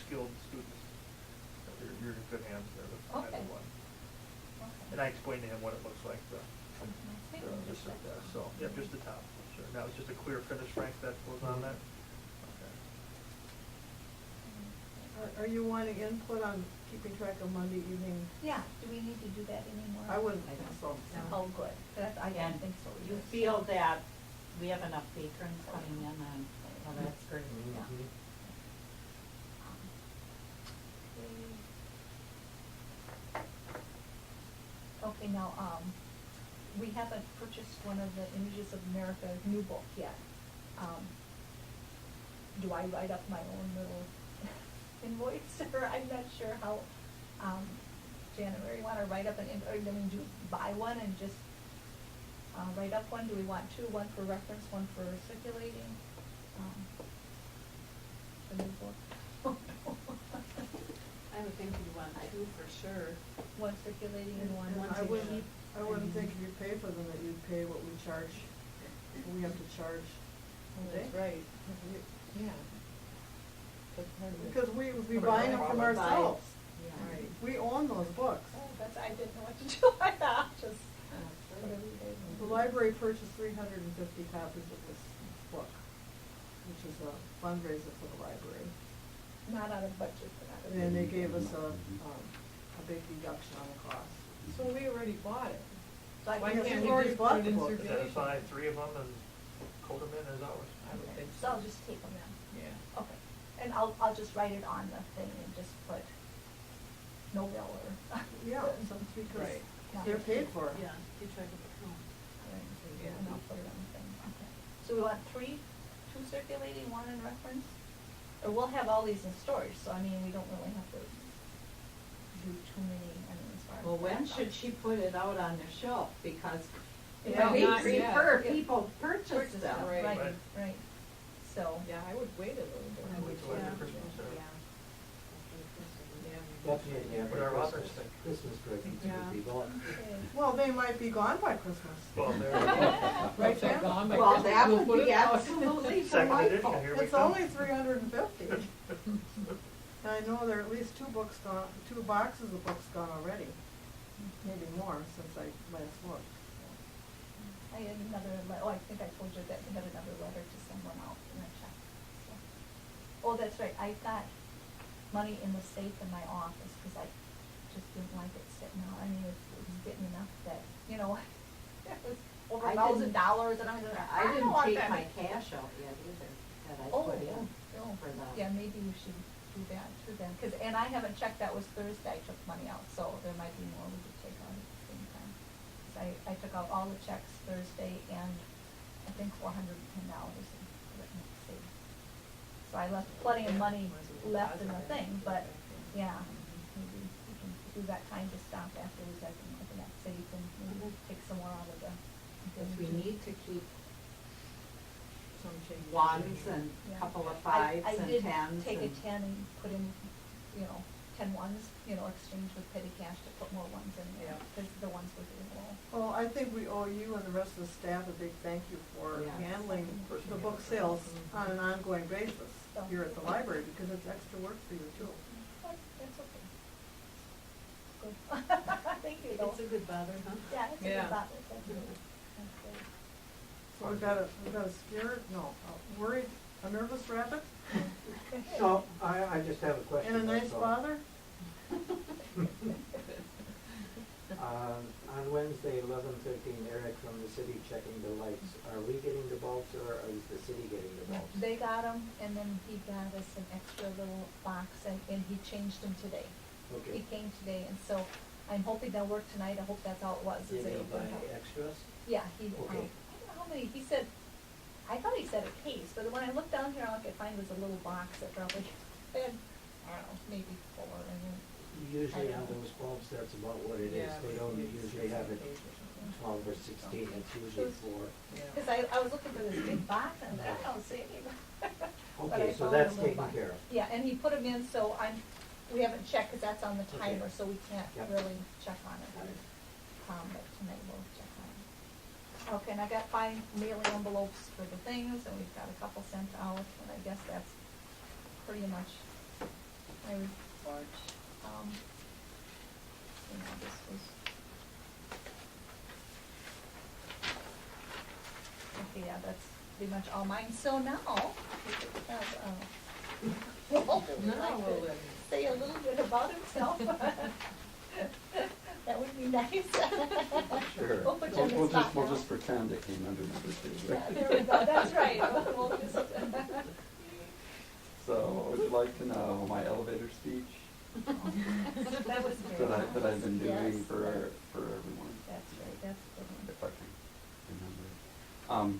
skilled students, you're in good hands there with either Okay. one. Okay. And I explained to him what it looks like, I think we just just like got that, that. so, yeah, just the top, sure. That was just a clear finish, Frank, that goes on that? Okay. Are you wanting input on keeping track of Monday evening? Yeah, do we need to do that anymore? I wouldn't think so. Oh, good, I And don't think so. You either. feel that we have enough patrons coming in and, well, that's great. Yeah. Mhm. Okay, now, we haven't purchased one of the Images of America new book yet. Do I write up my own little invoice, or I'm not sure how, Janet, or you wanna write up or do you buy one and just, write up one? Do we want two, one for reference, one for circulating? The new book? I would think you'd want two for sure. One circulating and one. One I to wouldn't, keep. I wouldn't think if you pay for them that you'd pay what we charge, what we have to charge. Oh, that's right. Yeah. That's part of it. Because we But buying them why from would- ourselves. Yeah. Right. We own those books. Oh, that's, I didn't know what to do, I thought, just whatever you guys want. The library purchased 350 copies of this book, which is a fundraiser for the library. Not out of budget, but out of. And they gave us a big deduction on the cost. So we already bought it. So I Why guess can't we've we already just bought put it the in book. circulation? Identify 3 of them and code them in as ours. I would think So I'll just take them in. Yeah. Okay, and I'll just write it on the thing and just put no bill or. Yeah, so it's because Right. they're paid for it. Yeah, keep track of the count. Yeah, and I'll put it on the thing, okay. So we want 3, 2 circulating, 1 in reference? Or we'll have all these in storage, so I mean, we don't really have to do too many, I mean, as far as. Well, when that should goes. she put it out on the shelf? Because Yeah, we not yet. prefer Yeah. people purchase Purchase them. them, Right. right, Right. right, so. Yeah, I would wait a little bit. I would Wait till after too. Christmas, or- Yeah. Definitely, yeah, What for our authors Christmas, think. Christmas presents Yeah. would be bought. Okay. Well, they might be gone by Christmas. Well, there we go. Right, If they're Jen? gone by Well, Christmas, that we'll would put be it out. absolutely Second edition, delightful. here we It's come. only 350. And I know there are at least 2 books gone, 2 boxes of books gone already. Maybe more since I last looked. I had another, I think I told you that I had another letter to send one out and a check, so. Oh, that's right, I got money in the safe in my office, cause I just didn't like it sitting out, I mean, it was getting enough that, you know, it was over I $1,000 didn't- and I was like, I don't didn't want take that. my cash out yet either, that I Oh, put in oh, for the. yeah, maybe you should do that too then, cause, and I haven't checked, that was Thursday, I took money out, so there might be more we could take out at the same time. 'Cause I took out all the checks Thursday and I think $410 and put it in the safe. So I left plenty of money left in the thing, but, yeah, maybe we can do that time to stop afterwards, I can open that safe and maybe take some more out of the. Because we need to keep Some change. ones and Yeah. a couple of 5s and 10s. I did take a and- 10 and put in, 10 ones, exchange with petty cash to put more ones in there, Yeah. because the ones were getting low. Well, I think we owe you and the rest of the staff a big thank you for Yes. handling the book sales on an ongoing basis here at the library, because it's extra work for you too. But that's okay. Good. Thank you, though. It's a good bother, huh? Yeah, it's a Yeah. good thought, thank you. That's good. So we've got a scared, no, a worried, a nervous rabbit, So, I just have a question. and a nice that's all. father. On Wednesday, 11:13, Eric from the city checking the lights. Are we getting the bulbs or is the city getting the bulbs? They got them, and then he got us an extra little box, and he changed them today. He Okay. came today, and so I'm hoping they'll work tonight, I hope that's all it was. is Did that he it buy worked out. extras? Yeah, he, I Okay. don't know how many, he said, I thought he said a case, but when I looked down here, all I could find was a little box that probably had, I don't know, maybe 4, and then, Usually I on don't know. those bulbs, that's about what it is. Yeah, They don't usually have it 12 or 16, it's usually 4. Yeah. cause I was looking for this big box, and I don't see any. But I Okay, so found a that's little taken box. care of. Yeah, and he put them in, so we haven't checked, cause that's on the Okay. timer, so we can't Yep. really check on it. But tonight we'll check on it. Okay, and I got 5 mailing envelopes for the things, and we've got a couple sent out, and I guess that's pretty much my report. This was. Okay, yeah, that's pretty much all mine, so now, we have, Well, No, like well, to then. say a little bit about himself. That would be nice. Sure. We'll put you on the We'll spot we'll now. just pretend it came under number two. Yeah, there we go, that's right. We'll just. So, would you like to know my elevator speech That was very that I've been nice. doing Yes, for that- everyone? That's right, that's the one. If I can remember.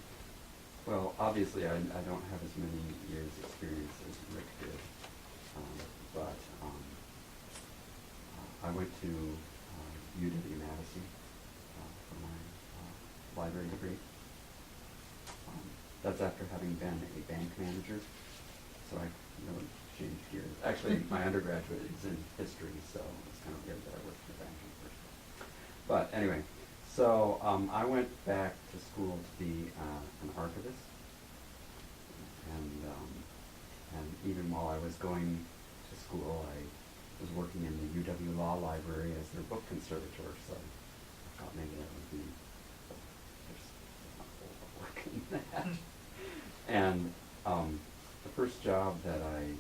Well, obviously, I don't have as many years' experience as Rick did, but I went to UW-Madison for my library degree. That's after having been a bank manager, so I changed gears. Actually, my undergraduate is in history, so it's kind of weird that I worked in banking first. But anyway, so I went back to school to be an archivist, and even while I was going to school, I was working in the UW Law Library as their book conservator, so I thought maybe that would be there's not a whole lot of work in that. And the first job that I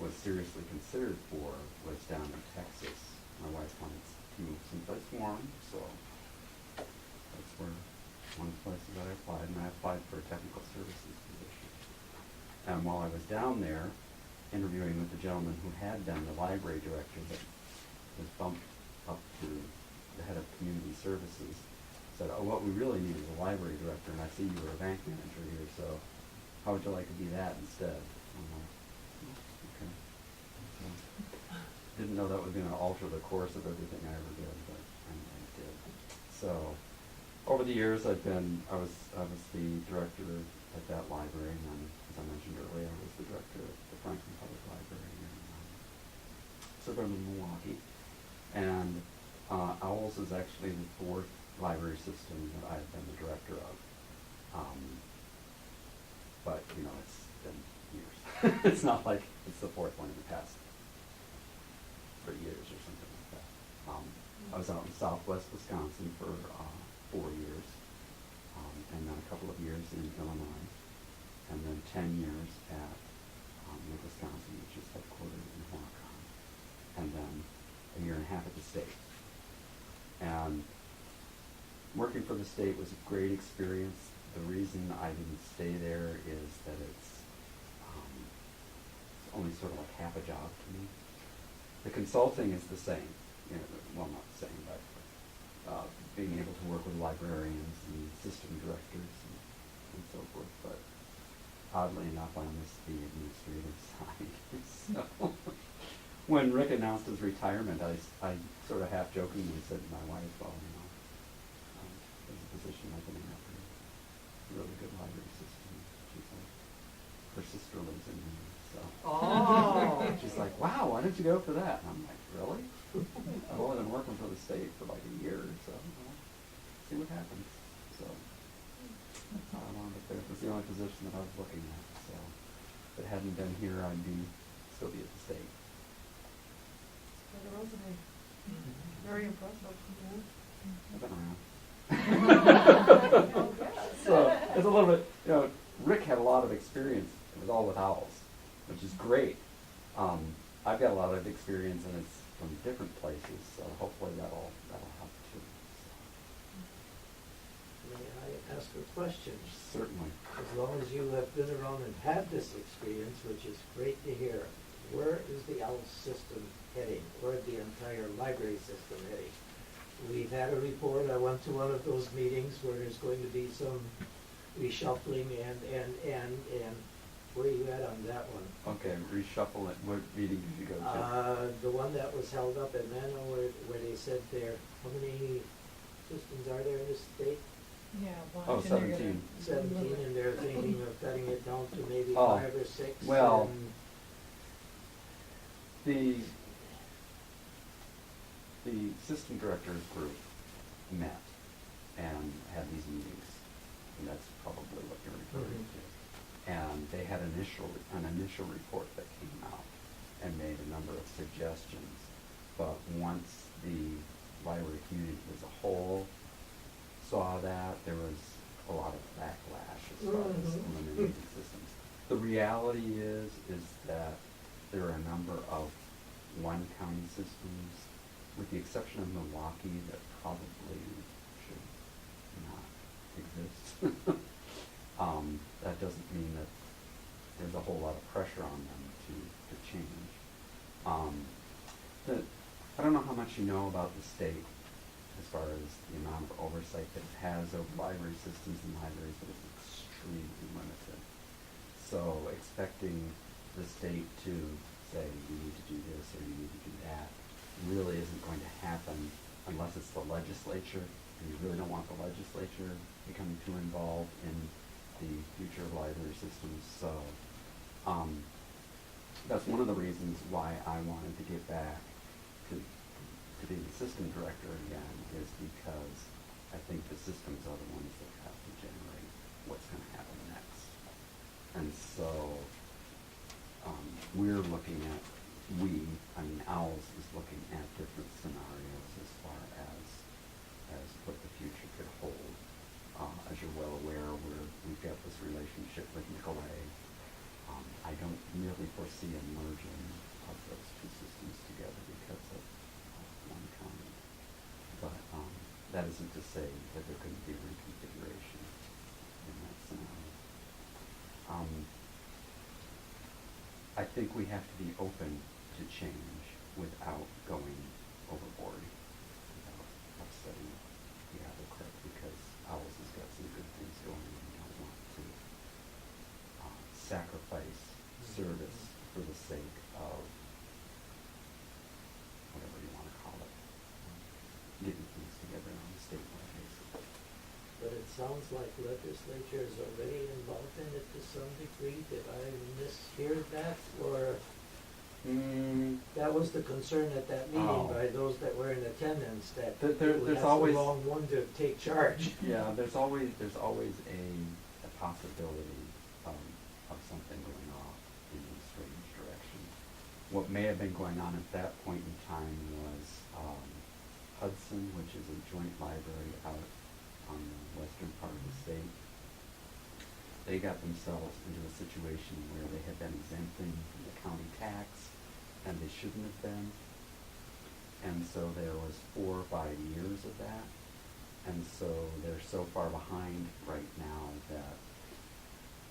was seriously considered for was down in Texas. My wife wanted to move someplace warm, so that's where one of the places that I applied, and I applied for a technical services position. And while I was down there interviewing with the gentleman who had been the library director that was bumped up to the head of community services, said, "Oh, what we really need is a library director, and I see you were a bank manager here, so how would you like to be that instead?" I'm like, okay. So, didn't know that was going to alter the course of everything I ever did, but I did. So, over the years, I was the director at that library, and then, as I mentioned earlier, I was the director of the Franklin Public Library in suburban Milwaukee. And Owls is actually the fourth library system that I've been the director of. But, it's been years. It's not like it's the fourth one in the past 3 years or something like that. I was out in southwest Wisconsin for 4 years, and then a couple of years in Illinois, and then 10 years at Wisconsin, which is headquartered in Horicon, and then a year and a half at the state. And working for the state was a great experience. The reason I didn't stay there is that it's only sort of like half a job to me. The consulting is the same, well, not the same, but being able to work with librarians and system directors and so forth. But oddly enough, I miss the administrative side. So when Rick announced his retirement, I sort of half jokingly said to my wife, "Well, there's a position I can have for a really good library system." She's like, her sister lives in here, so. Oh. She's like, "Wow, why didn't you go for that?" And I'm like, "Really? I've only been working for the state for like a year or so. Well, see what happens." So that's how I wound up there. It was the only position that I was looking at. So if it hadn't been here, I'd still be at the state. For the resume. Very impressive. I've been around. Oh, yes. So it's a little bit, Rick had a lot of experience. It was all with owls, which is great. I've got a lot of experience, and it's from different places, so hopefully that'll help too. May I ask a question? Certainly. As long as you have been around and had this experience, which is great to hear, where is the OWL system heading? Where is the entire library system heading? We've had a report, I went to one of those meetings where there's going to be some reshuffling and where are you at on that one? Okay, reshuffle it. What meeting did you go to? The one that was held up in Mano where they said how many systems are there in this state? Yeah, Oh, watch, and they're 17. 17, and they're thinking of cutting it down to maybe Oh, 5 or 6. well, and The system directors group met and had these meetings, and that's probably what you're referring to. And they had an initial report that came out and made a number of suggestions. But once the library community as a whole saw that, there was a lot of backlash as far as eliminating systems. The reality is that there are a number of one county systems, with the exception of Milwaukee, that probably should not exist. That doesn't mean that there's a whole lot of pressure on them to change. I don't know how much you know about the state as far as the amount of oversight that it has over library systems and libraries, but it's extremely limited. So expecting the state to say, you need to do this or you need to do that, really isn't going to happen unless it's the legislature, and you really don't want the legislature becoming too involved in the future of library systems. So that's one of the reasons why I wanted to get back to being assistant director again, is because I think the systems are the ones that have to generate what's going to happen next. And so we're looking at, OWLS is looking at different scenarios as far as what the future could hold. As you're well aware, we've got this relationship with Nicolay. I don't really foresee a merging of those two systems together because of one county. But that isn't to say that there couldn't be reconfiguration in that scenario. I think we have to be open to change without going overboard, without upsetting the apple cart, because OWLS has got some good things going and we don't want to sacrifice service for the sake of whatever you want to call it, getting things together on a statewide basis. But it sounds like legislature is already involved in it to some degree. Did I mishear that? Or that was the concern at that meeting by those that were in attendance, that there's always the wrong one to take charge. Yeah, there's always a possibility of something going off in a strange direction. What may have been going on at that point in time was Hudson, which is a joint library out on the western part of the state. They got themselves into a situation where they had been exempting from the county tax, and they shouldn't have been. And so there was 4 or 5 years of that. And so they're so far behind right now that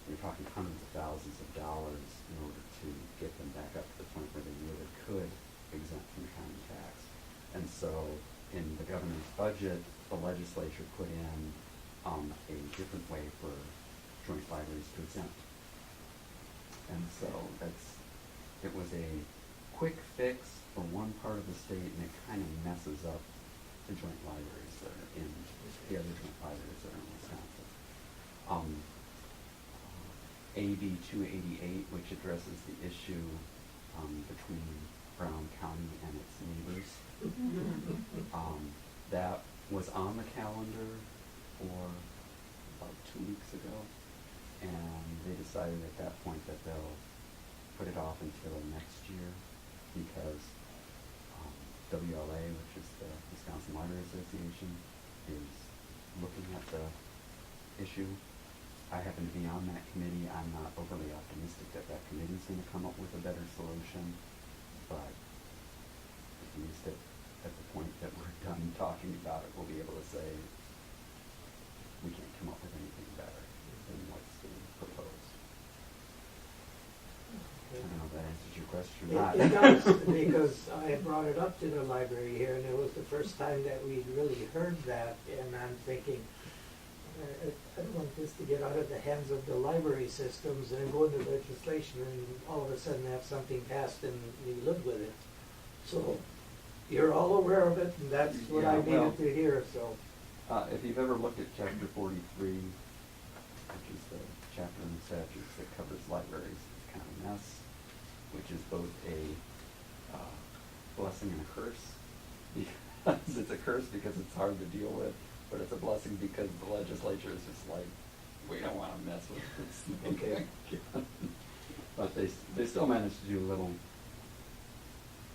you're talking hundreds of thousands of dollars in order to get them back up to the point where they really could exempt from the county tax. And so in the governor's budget, the legislature put in a different way for joint libraries to exempt. And so it was a quick fix for one part of the state, and it kind of messes up the joint libraries that are in, the other joint libraries that are in Wisconsin. AB 288, which addresses the issue between Brown County and its neighbors. That was on the calendar for about 2 weeks ago, and they decided at that point that they'll put it off until next year, because WLA, which is the Wisconsin Library Association, is looking at the issue. I happen to be on that committee. I'm not overly optimistic that that committee's going to come up with a better solution, but at least at the point that we're done talking about it, we'll be able to say we can't come up with anything better than what's being proposed. I don't know if that answers your question or not. It does, because I had brought it up to the library here, and it was the first time that we really heard that, and I'm thinking, I don't want this to get out of the hands of the library systems and go into legislation and all of a sudden have something passed and we live with it. So you're all aware of it, and that's what I needed to hear, so. If you've ever looked at Chapter 43, which is the chapter in the statutes that covers libraries, it's kind of a mess, which is both a blessing and a curse. Because it's a curse because it's hard to deal with, but it's a blessing because the legislature is just like, we don't want to mess with this. Okay. But they still manage to do little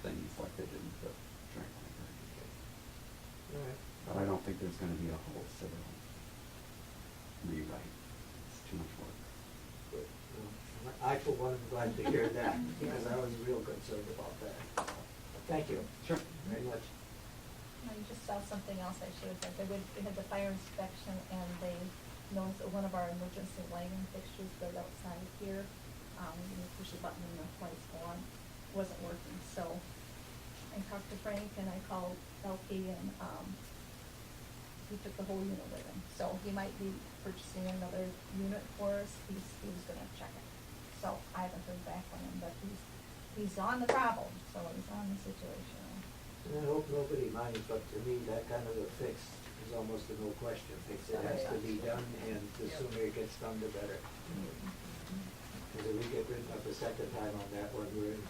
things like they did with the joint library. All right. But I don't think there's going to be a wholesale rewrite. It's too much work. Good. I for one am glad to hear that, because I was real concerned about that. Thank you. Sure. Very much. I just saw something else I should have said. We had the fire inspection and they noticed that one of our emergency lighting fixtures right outside here, you push a button and the lights go on, wasn't working. So I talked to Frank and I called LP and, he took the whole unit with him. So he might be purchasing another unit for us. He was gonna check it. So I haven't heard back from him, but he's on the problem, so he's on the situation. And I hope nobody minds, but to me, that kind of a fix is almost a no question fix. It has to be done, and the sooner it gets done, the better. Because if we get written up a second time on that one, we're in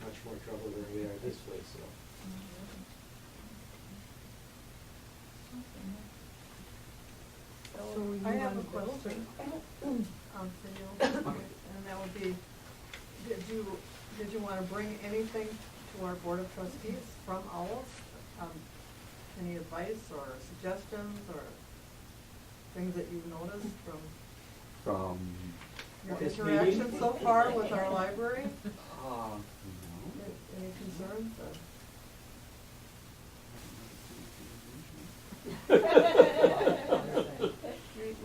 much more trouble than we are this way, so. So we I move have on a to bills, question. for you, and that would be, did you wanna bring anything to our Board of Trustees from Owls? Any advice or suggestions or things that you've noticed from From, your This interaction meeting? so far with our library? no. Any concerns or?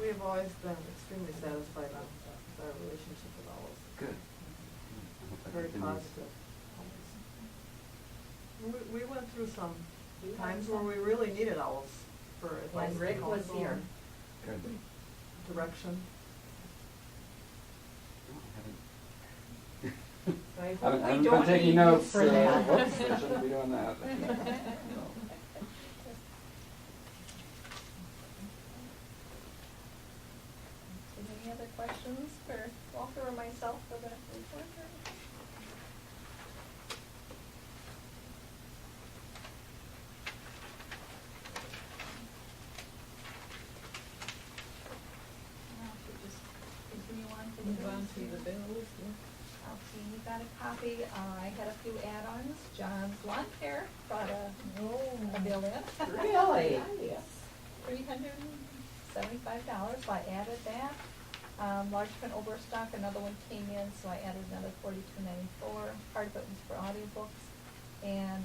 We have always been extremely satisfied with our relationship with Owls. Good. I hope that Very continues. positive. We went through some times where we really needed Owls for advice. When Rick and was counsel here. and Good. Direction. No, I I haven't, hope we haven't don't been taking need you notes, for that. whoops, I shouldn't be doing that. No. Any other questions for Walter or myself for the report? Now, if we just continue on to the Move on to the bills. bills, yeah. Okay, you got a copy. I had a few add-ons. John's lawn care brought a bill in. Really? $375, so I added that. Large print overstock, another one came in, so I added another $42.94. Part of it was for audiobooks, and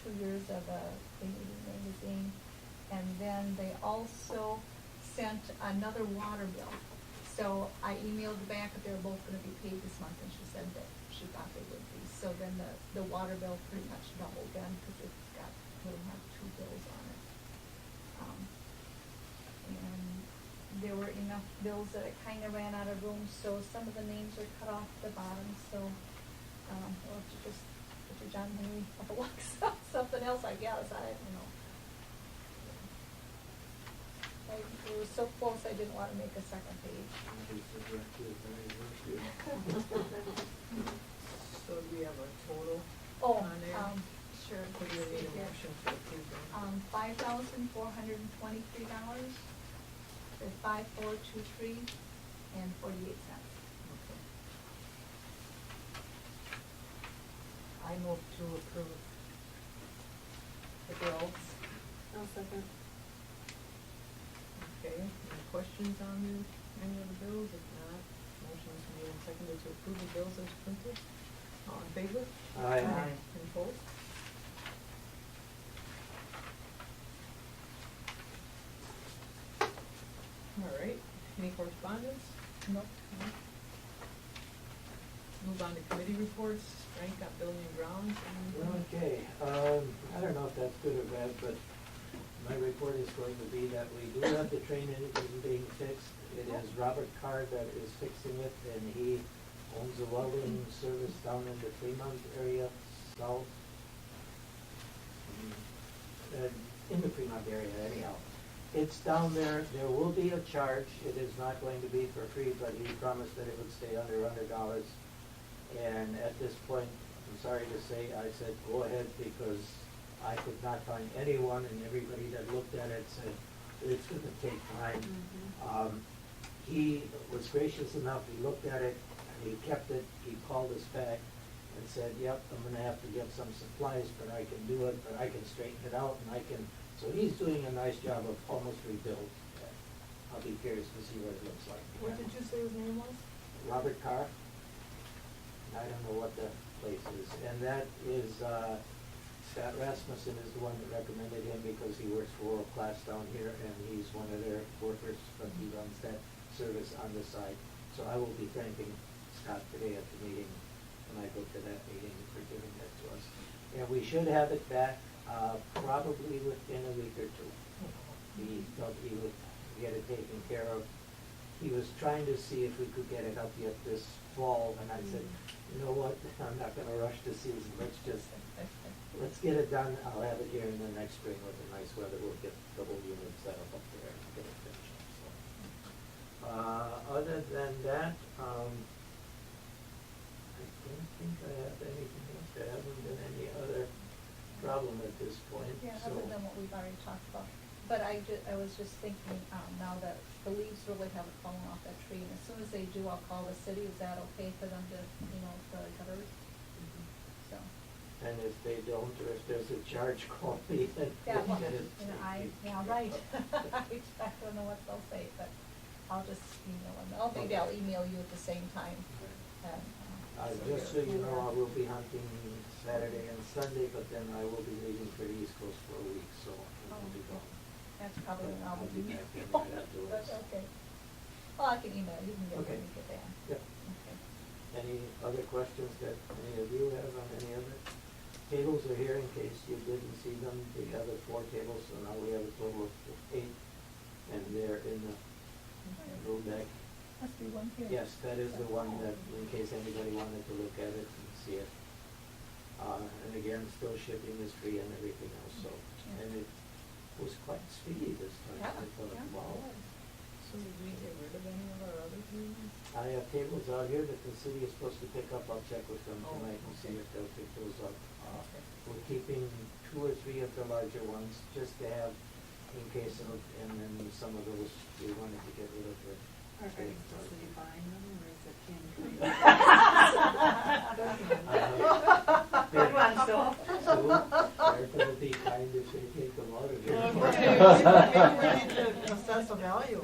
2 years of a reading magazine. And then they also sent another water bill. So I emailed back that they were both gonna be paid this month, and she said that she thought they would be. So then the water bill pretty much doubled then, because it'll have 2 bills on it. And there were enough bills that it kinda ran out of room, so some of the names are cut off the bottom, so, we'll have to just put your John Henry a couple bucks, something else, I guess, it was so close, I didn't wanna make a second page. So do we have a total Oh, on there? sure. Or do we need a motion to approve them? $5,423, the 5423 and 48 cents. Okay. I move to approve the bills. I'll second. Okay, any questions on any of the bills? If not, motion is made and seconded to approve the bills as printed. All in favor? Aye. Any opposed? All right, any correspondence? Nope. No. Move on to committee reports. Frank got building and grounds. Okay, I don't know if that's good or bad, but my report is going to be that we do have the train engine being fixed. It is Robert Carr that is fixing it, and he owns a welding service down in the Fremont area, south. In the Fremont area anyhow. It's down there, there will be a charge, it is not going to be for free, but he promised that it would stay under $100. And at this point, I'm sorry to say, I said, go ahead, because I could not find anyone, and everybody that looked at it said, it's gonna take time. He was gracious enough, he looked at it, and he kept it, he called us back and said, yep, I'm gonna have to get some supplies, but I can do it, but I can straighten it out, and I can, so he's doing a nice job of almost rebuild. I'll be curious to see what it looks like. What did you say his name was? Robert Carr, I don't know what the place is, and that is, Scott Rasmussen is the one that recommended him because he works for World Class down here, and he's one of their workers, but he runs that service on the side. So I will be thanking Scott today at the meeting, when I go to that meeting, for giving that to us. And we should have it back, probably within a week or two. He thought he would get it taken care of. He was trying to see if we could get it up yet this fall, and I said, you know what, I'm not gonna rush the season, let's get it done. I'll have it here in the next spring with the nice weather, we'll get double units set up there and get it finished, so. Other than that, I don't think I have anything else. There hasn't been any other problem at this point, Yeah, so. other than what we've already talked about. But I was just thinking, now that the leaves really haven't fallen off that tree, and as soon as they do, I'll call the city. Is that okay for them to, the gutters? So, And if they don't, or if there's a charge, call me and yeah, we'll well, get it. right. I don't know what they'll say, but I'll just email them. Maybe I'll email you at the same time. And, Just so you know, I will be hunting Saturday and Sunday, but then I will be leaving for the East Coast for a week, so I'll be gone. That's probably when I'll I'll be be email. back in right afterwards. But, okay. Well, I can email you, can get Okay. when you get back. Yep. Okay. Any other questions that any of you have on any of it? Tables are here in case you didn't see them. We have 4 tables, so now we have a total of 8, and they're in the room back. Must be one here. Yes, that is the one that, in case anybody wanted to look at it and see it. And again, still shipping is free and everything else, so, and it was quite speedy this time. Yeah, I thought, yeah. wow. So did we get rid of any of our other tables? I have tables out here that the city is supposed to pick up. I'll check with them Oh, tonight and see okay. if they'll pick those up. Okay. We're keeping 2 or 3 of the larger ones, just to have in case of, and then some of those we wanted to get rid of. Are the city buying them, or is it King Creek? Good one, Sue. So, they're gonna be kind if they take them out of here. Maybe we need to assess a value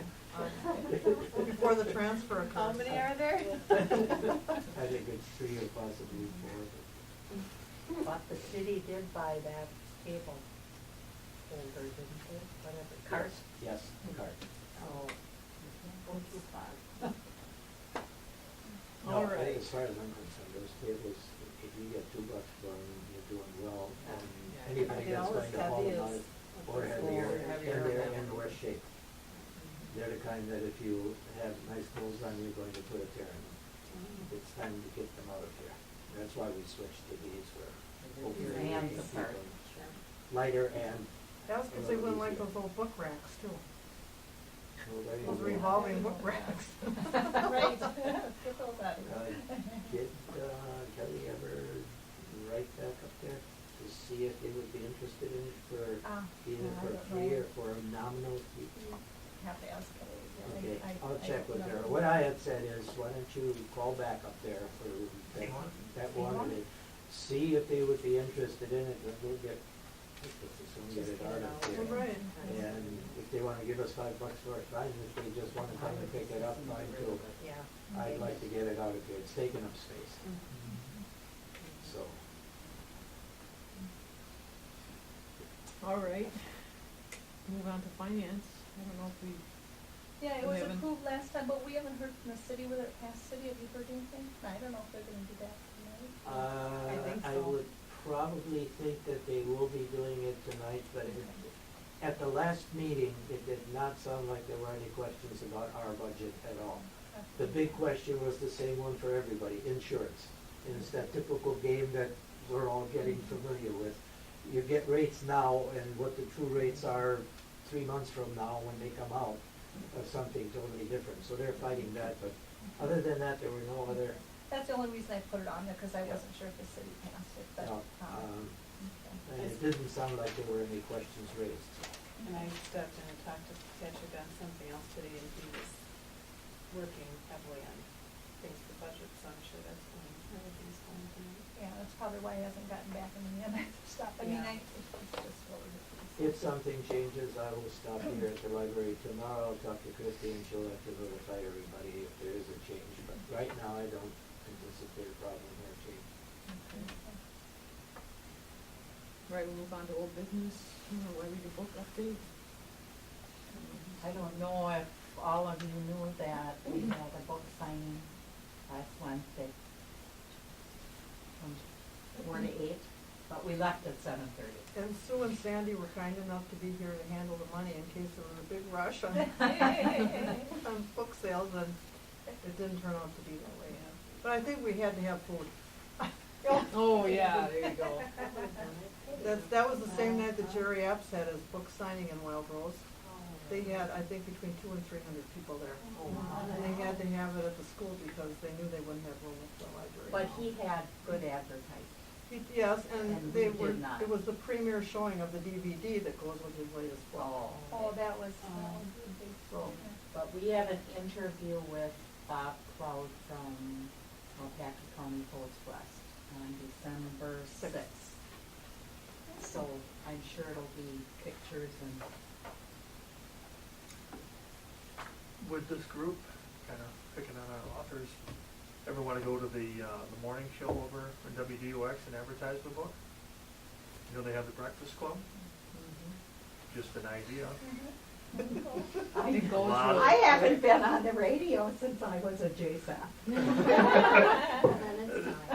before the transfer occurs. How many are there? I think it's 3 or possibly 4. But the city did buy that cable holder, didn't they? Whatever, cart? Yes, cart. Oh, go too far. No, All right. as far as I'm concerned, those tables, if you get $2 for them, you're doing well. And Yeah. anybody They're that's always going to haul heavy them out as- or heavier, heavier. and they're in worse shape. They're the kind that if you have nice clothes on, you're going to put a tear in them. It's time to get them out of here. That's why we switched to these where hopefully we Hands can keep apart. them lighter and. That was because they wouldn't like those old book racks too. Well, there you Those go. revolving book racks. Right. Get those out of here. Did Kelly ever write back up there to see if they would be interested in it for either no, I for don't free know. or for a nominal fee? Have to ask Kelly. Yeah, Okay, I'll I check don't with know. her. What I had said is, why don't you call back up there for that wanted it, see if they would be interested in it, and we'll get, let's assume get it out of here. Right. And if they wanna give us $5 for it, fine. If they just wanna come and pick it up, fine too. Yeah. I'd like to get it out of here. It's taking up space, so. All right. Move on to finance. I don't know if we, Yeah, it We was haven't- approved last time, but we haven't heard from the city, whether it passed city. Have you heard anything? I don't know if they're gonna do that tonight. I think I so. would probably think that they will be doing it tonight, but at the last meeting, it did not sound like there were any questions about our budget at all. The big question was the same one for everybody, insurance. And it's that typical game that we're all getting familiar with. You get rates now, and what the true rates are 3 months from now when they come out, of something totally different. So they're fighting that, but other than that, there were no other, That's the only reason I put it on there, because I Yeah. wasn't sure if the city passed it, but, no, okay. and it didn't sound like there were any questions raised. And I stepped in and talked to Patrick on something else today, and he was working heavily on things for budget, so I'm sure that's going, everything's going tonight. Yeah, that's probably why he hasn't gotten back in the end. Stuff. I mean, Yeah. it's just what it is. If something changes, I will stop here at the library tomorrow. I'll talk to Christie, and she'll have to notify everybody if there is a change. But right now, I don't anticipate a problem here. Right, we'll move on to old business, why read the book update? I don't know if all of you knew that we had a book signing last Wednesday from 4 to 8, but we left at 7:30. And Sue and Sandy were kind enough to be here to handle the money in case there was a big rush on, on book sales, and it didn't turn out to be that way. But I think we had to have food. Oh, yeah, there you go. That was the same night that Jerry Epps had his book signing in Wild Rose. They had, I think, between 200 and 300 people there. And they had to have it at the school because they knew they wouldn't have room at the library. But he had good advertising. Yes, and And they we were, did not. it was the premiere showing of the DVD that goes with his latest book. Oh, that was, So, But we have an interview with Bob Cloud from Weyauwega County Post West on December 6th. So I'm sure it'll be pictures and Would this group, kind of picking on our authors, ever want to go to the morning show over in WDOX and advertise the book? You know, they have the Breakfast Club, just an idea. It goes Lot of- I haven't been on the radio since I was a JSAP.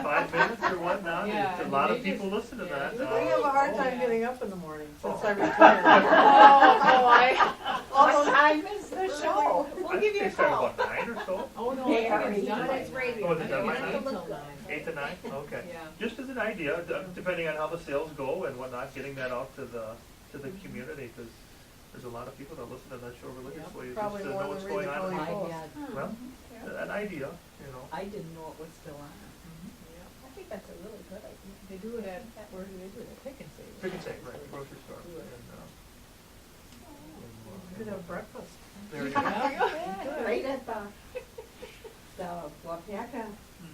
5 minutes or whatnot, Yeah, a lot they of people just- listen to yeah, that. they I have a hard time yeah. getting up in the morning since Oh. I retired. What time is the show? We'll give you They a start call. about 9 or so? Oh, no, They I are think it's done even- by It's nine. radio. Oh, is it done by I think nine? it's till 9. 8 to 9, okay. Yeah. Just as an idea, depending on how the sales go and whatnot, getting that out to the community, because there's a lot of people that listen to that show religiously, just Probably to more know than what's read going the on. County I Post. had, Well, an idea, you know. I didn't know it was still on. Yeah. I think that's a really good idea. They do it at, where do they do it? At Pick and Save. Pick and Save, right, grocery store. Do it. You could have breakfast. There you go. Yeah. Right at the Weyauwega,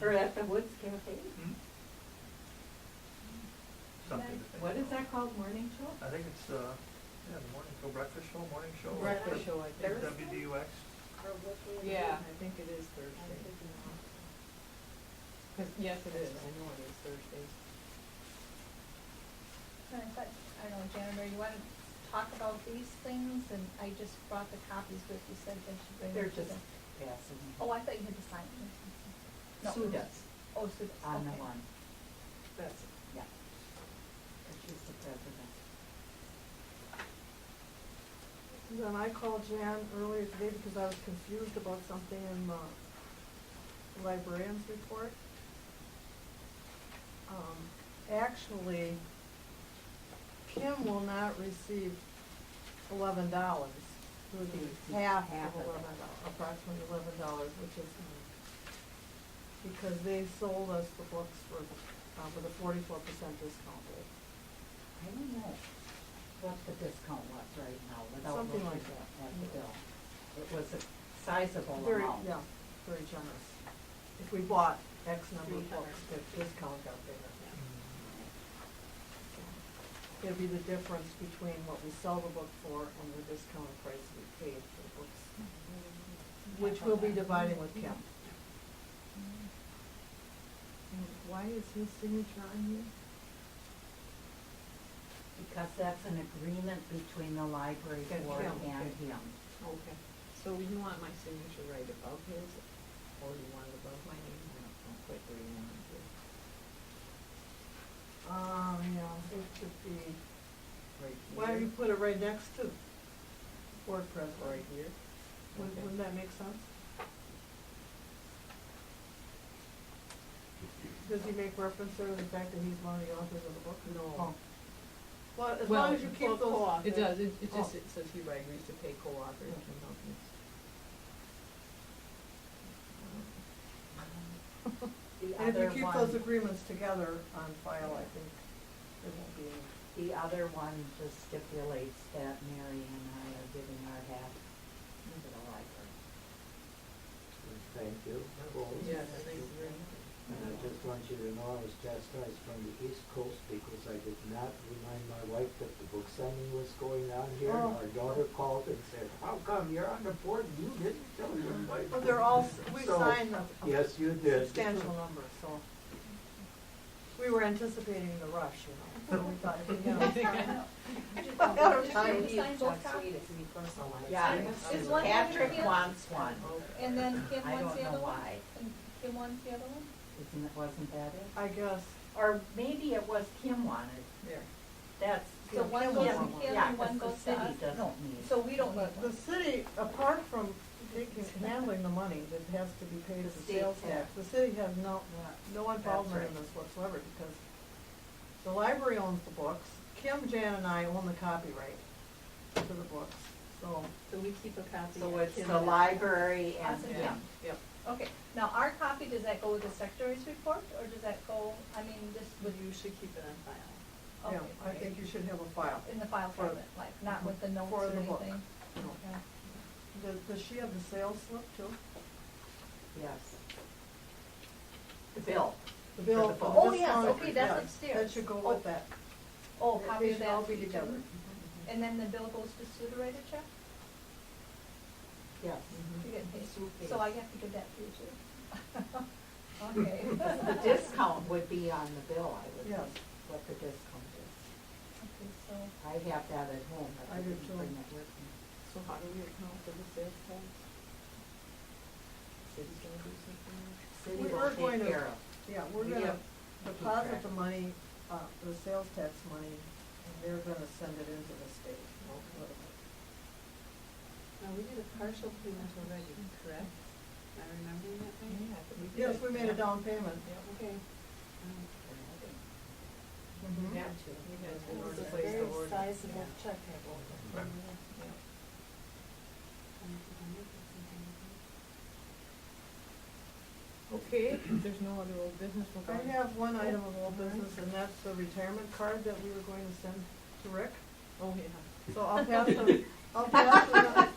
or at the Woods Cafe. Hmm? Something to think What is about. that called, morning show? I think it's, yeah, the morning show, breakfast show, morning show. Breakfast show, I think. WDUX. Yeah, I think it is Thursday. Cause, yes, it is, I know it is Thursdays. And I thought, I don't know, janitor, you want to talk about these things? And I just brought the copies with, you said they should bring them They're to just the. passing. Oh, I thought you had to sign them. No. Sue does, Oh, Sue does, on the okay. one, That's it. yeah. But she's the president. Then I called Jan earlier today because I was confused about something in the librarian's report. Actually, Kim will not receive $11. It would be half Half of of it. $11, approximately $11, which is, because they sold us the books for, with a 44% discount rate. I don't know what the discount was right now without Something looking like that. at the bill. It was a sizable Very, amount. yeah, very generous. If we bought X number of books, the discount got bigger. It'd be the difference between what we sell the book for and the discounted price we paid for the books, which we'll be dividing with Kim. And why is his signature on here? Because that's an agreement between the library And board Kim, and okay. him. Okay, so you want my signature right above his, or you want it above my name? I don't know quite where you want it to. Yeah, it should be, Right here? why don't you put it right next to board president? Right here? Wouldn't, Okay. wouldn't that make sense? Does he make reference there to the fact that he's one of the authors of the book? No. Oh. Well, as Well, long as you keep those. It does, it just, Oh. it says hereby agrees to pay co-authors Yeah. and companies. The And if you other keep one, those agreements together on file, I think there won't be any. the other one just stipulates that Mary and I are giving our half to the library. Thank you. Yes, thank you very much. And I just want you to know I was chastised from the East Coast because I did not remind my wife that the book signing was going on here. Oh. Our daughter called and said, how come you're on the board and you didn't tell your wife? Well, they're all, we So, signed a Yes, you did. substantial number, so. We were anticipating the rush, you know, so we thought if we get Did them you sign both Chuck copies? Sweet, it can be personalized. Yeah, Is one having Patrick Kim? wants one. And then Kim I wants don't the know other one? why. And Kim wants the other one? Wasn't that it? I guess, Or maybe it was Kim wanted. There. That's. So one Kim goes wants to one. Kim Yeah, and one 'cause goes the to us? city doesn't need. So we don't need but the one? city, apart from handling the money that has to be paid The as state sales tax, tax. the city has no involvement right. in this whatsoever, because the library owns the books, Kim, Jan, and I own the copyright to the books, so. So we keep a copy. So and it's Kim the has- library and Us and Kim. Yep. Okay, now our copy, does that go with the secretary's report, or does that go, I mean, just with, You should keep it on file. okay, Yeah, I think you should have a file. in the file For- cabinet, like, not with the notes for or the book. anything? No. Okay. Does she have the sales slip too? Yes. The bill. The bill. For the book. Oh, the yes, discount- okay, that's yeah, upstairs. That should go with that. Oh, They copy of should that. all be too? together. And then the bill goes to Sue to write a check? Yes. You get paid. Sue pays. So I have to give that to you too? Okay. The discount would be on the bill, I would Yes. think, what the discount is. Okay, so, I have that at home, but I I do didn't too. bring it with me. So how do we account for the sales tax? City's gonna do something there? City We're will going take to- care of. Yeah, we're We gonna have to keep deposit track. the money, the sales tax money, and they're gonna send it into the state. Now, we did a partial payment already, correct? Am I remembering that right? Yeah, but we did. Yes, we made a down payment. Okay. Mhm. We had to. We had to. It was a Place the very order. sizable check. Right. Yeah. Okay, if there's no other old business, we'll go. I have one item of old business, and that's the retirement card that we were going to send to Rick. Oh, yeah. So I'll pass them, I'll pass them.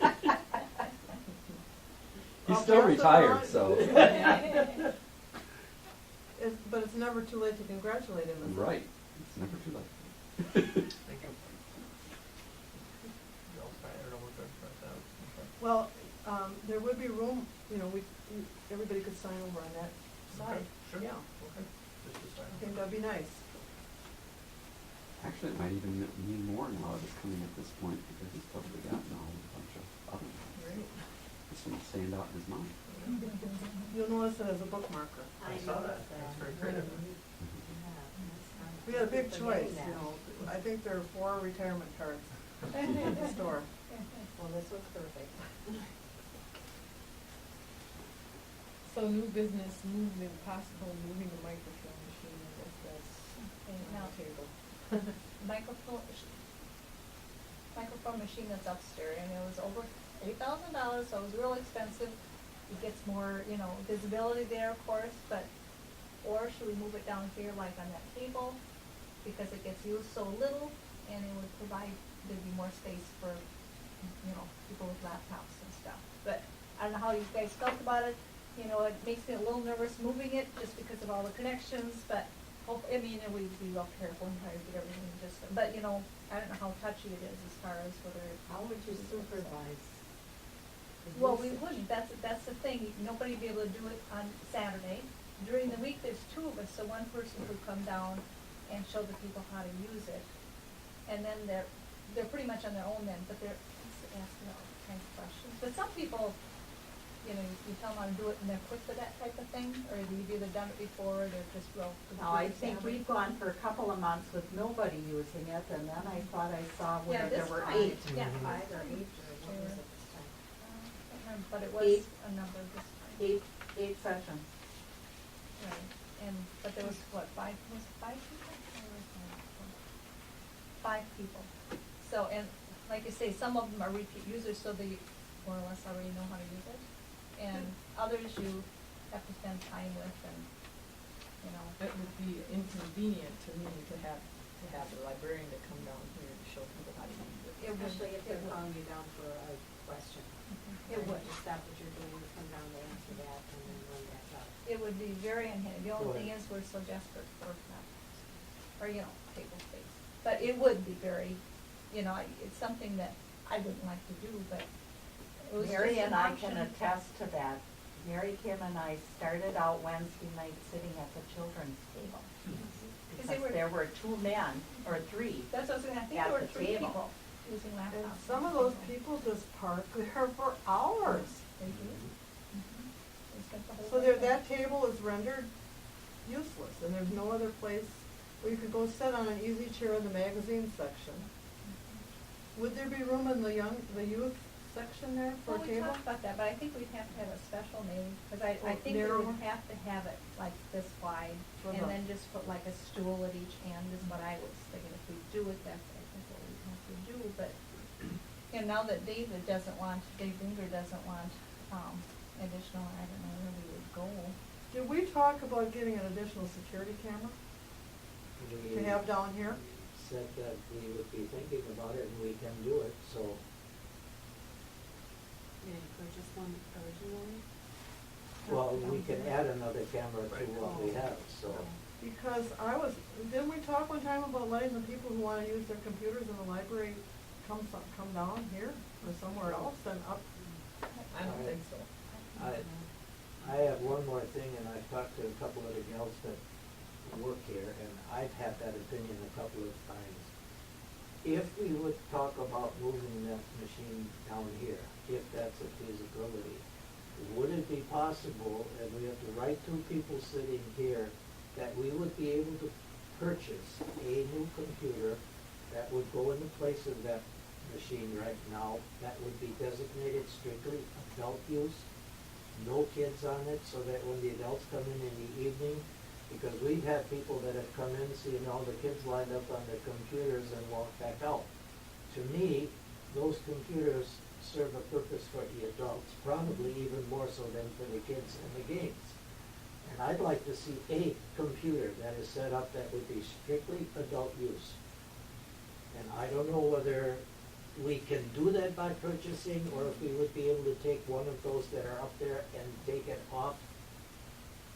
He's I'll still pass it retired, on. so. But it's never too late to congratulate him, is it? Right, it's never too late. Thank you. You all sign it, or we're good for that? Okay. Well, there would be room, you know, everybody could sign over on that side. Sure. Yeah, Okay, just to sign. I think that'd be nice. Actually, it might even mean more now that it's coming at this point, because he's probably got now a bunch of other ones. Right. This one will stand out in his mind. You'll notice it as a bookmarker. I saw that. That's very creative. We had a big choice, you know, I think there are 4 retirement cards in the store. Well, this was perfect. So new business, moving, possible moving the microfilm machine, I guess that's Okay, on now, the table. microphone machine that's upstairs, and it was over $8,000, so it was real expensive. It gets more, you know, visibility there, of course, but, or should we move it down here like on that table? Because it gets used so little, and it would provide, there'd be more space for, you know, people with laptops and stuff. But I don't know how you guys felt about it. You know, it makes me a little nervous moving it just because of all the connections, but I mean, we'd be real careful and try to get everything just, but you know, I don't know how touchy it is as far as whether. How would you supervise? the Well, we usage? wouldn't, that's the thing, nobody'd be able to do it on Saturday. During the week, there's 2 of us, so one person would come down and show the people how to use it. And then they're pretty much on their own then, but they're asking all kinds of questions. But some people, you know, you tell them how to do it and they're quick for that type of thing, or you've either done it before, or they're just real. Now, I think we've gone for a couple of months with nobody using it, and then I thought I saw where Yeah, there this were time, 8. yeah. 5 or 8, or what was it this time? I can't remember, but it was 8. a number this time. 8 sessions. Right, but there was what, 5 people? Or was it 5 people. So, and like I say, some of them are repeat users, so they more or less already know how to use it. And others you have to spend time with and, you know. It would be inconvenient to me to have the librarian to come down here to show people how to use it. It would- Especially if it they're would. calling you down for a question. It would. You stop what you're doing, you come down to answer that, and then run back up. It would be very unhandy. The only thing Right. is, we're so desperate for laptops, or, you know, table space. But it would be very, you know, it's something that I wouldn't like to do, but it was just Mary an and I option. can attest to that. Mary Kim and I started out Wednesday night sitting at the children's table. Because they Because were- there were 2 men, or 3. That's what I was saying, I think At there were the 3 table. people using laptops. And some of those people just park there for hours. They do. They spent the whole So day that table is rendered useless, and there's no other place where you could go sit on an easy chair in the magazine section. Would there be room in the youth section there for Well, a we table? talked about that, but I think we'd have to have a special name, because I Well, think we narrower? would have to have it like this wide, For and the- then just put like a stool at each end is what I was thinking, if we do it, that's, I think what we'd have to do, but, and now that Dave Binger doesn't want, additional, I don't know where we would go. Did we talk about getting an additional security camera to have down here? Said that we would be thinking about it and we can do it, so. Yeah, you purchased one originally? Well, we can add another camera to what we have, so. Because didn't we talk one time about letting the people who wanna use their computers in the library come down here or somewhere else and up? I don't think so. I have one more thing, and I've talked to a couple of the gals that work here, and I've had that opinion a couple of times. If we would talk about moving that machine down here, if that's a feasibility, would it be possible, and we have the right 2 people sitting here, that we would be able to purchase a new computer that would go in the place of that machine right now, that would be designated strictly adult use, no kids on it, so that when the adults come in the evening, because we've had people that have come in, seeing all the kids lined up on their computers and walk back out. To me, those computers serve a purpose for the adults, probably even more so than for the kids and the games. And I'd like to see a computer that is set up that would be strictly adult use. And I don't know whether we can do that by purchasing, or if we would be able to take one of those that are up there and take it off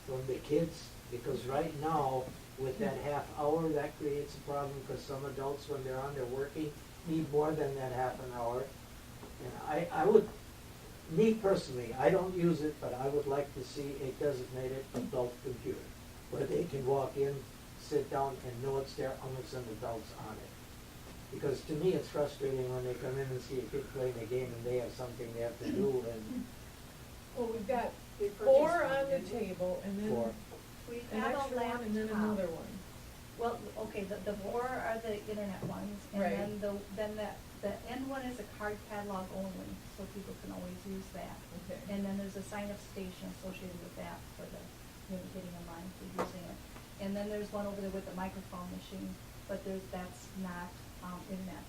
from the kids, because right now, with that half hour, that creates a problem, because some adults, when they're on there working, need more than that half an hour. And I would, me personally, I don't use it, but I would like to see a designated adult computer, where they can walk in, sit down, and know it's there unless an adult's on it. Because to me, it's frustrating when they come in and see a kid playing a game and they have something they have to do, and Well, we've got We purchased 4 one, on the didn't we? table, and then for, We an have a extra one, and then laptop. another one. Well, okay, the 4 are the internet ones, and Right. then the end one is a card catalog only, so people can always use that. Okay. And then there's a sign-up station associated with that for the, getting in line for using it. And then there's one over there with the microphone machine, but that's not, internet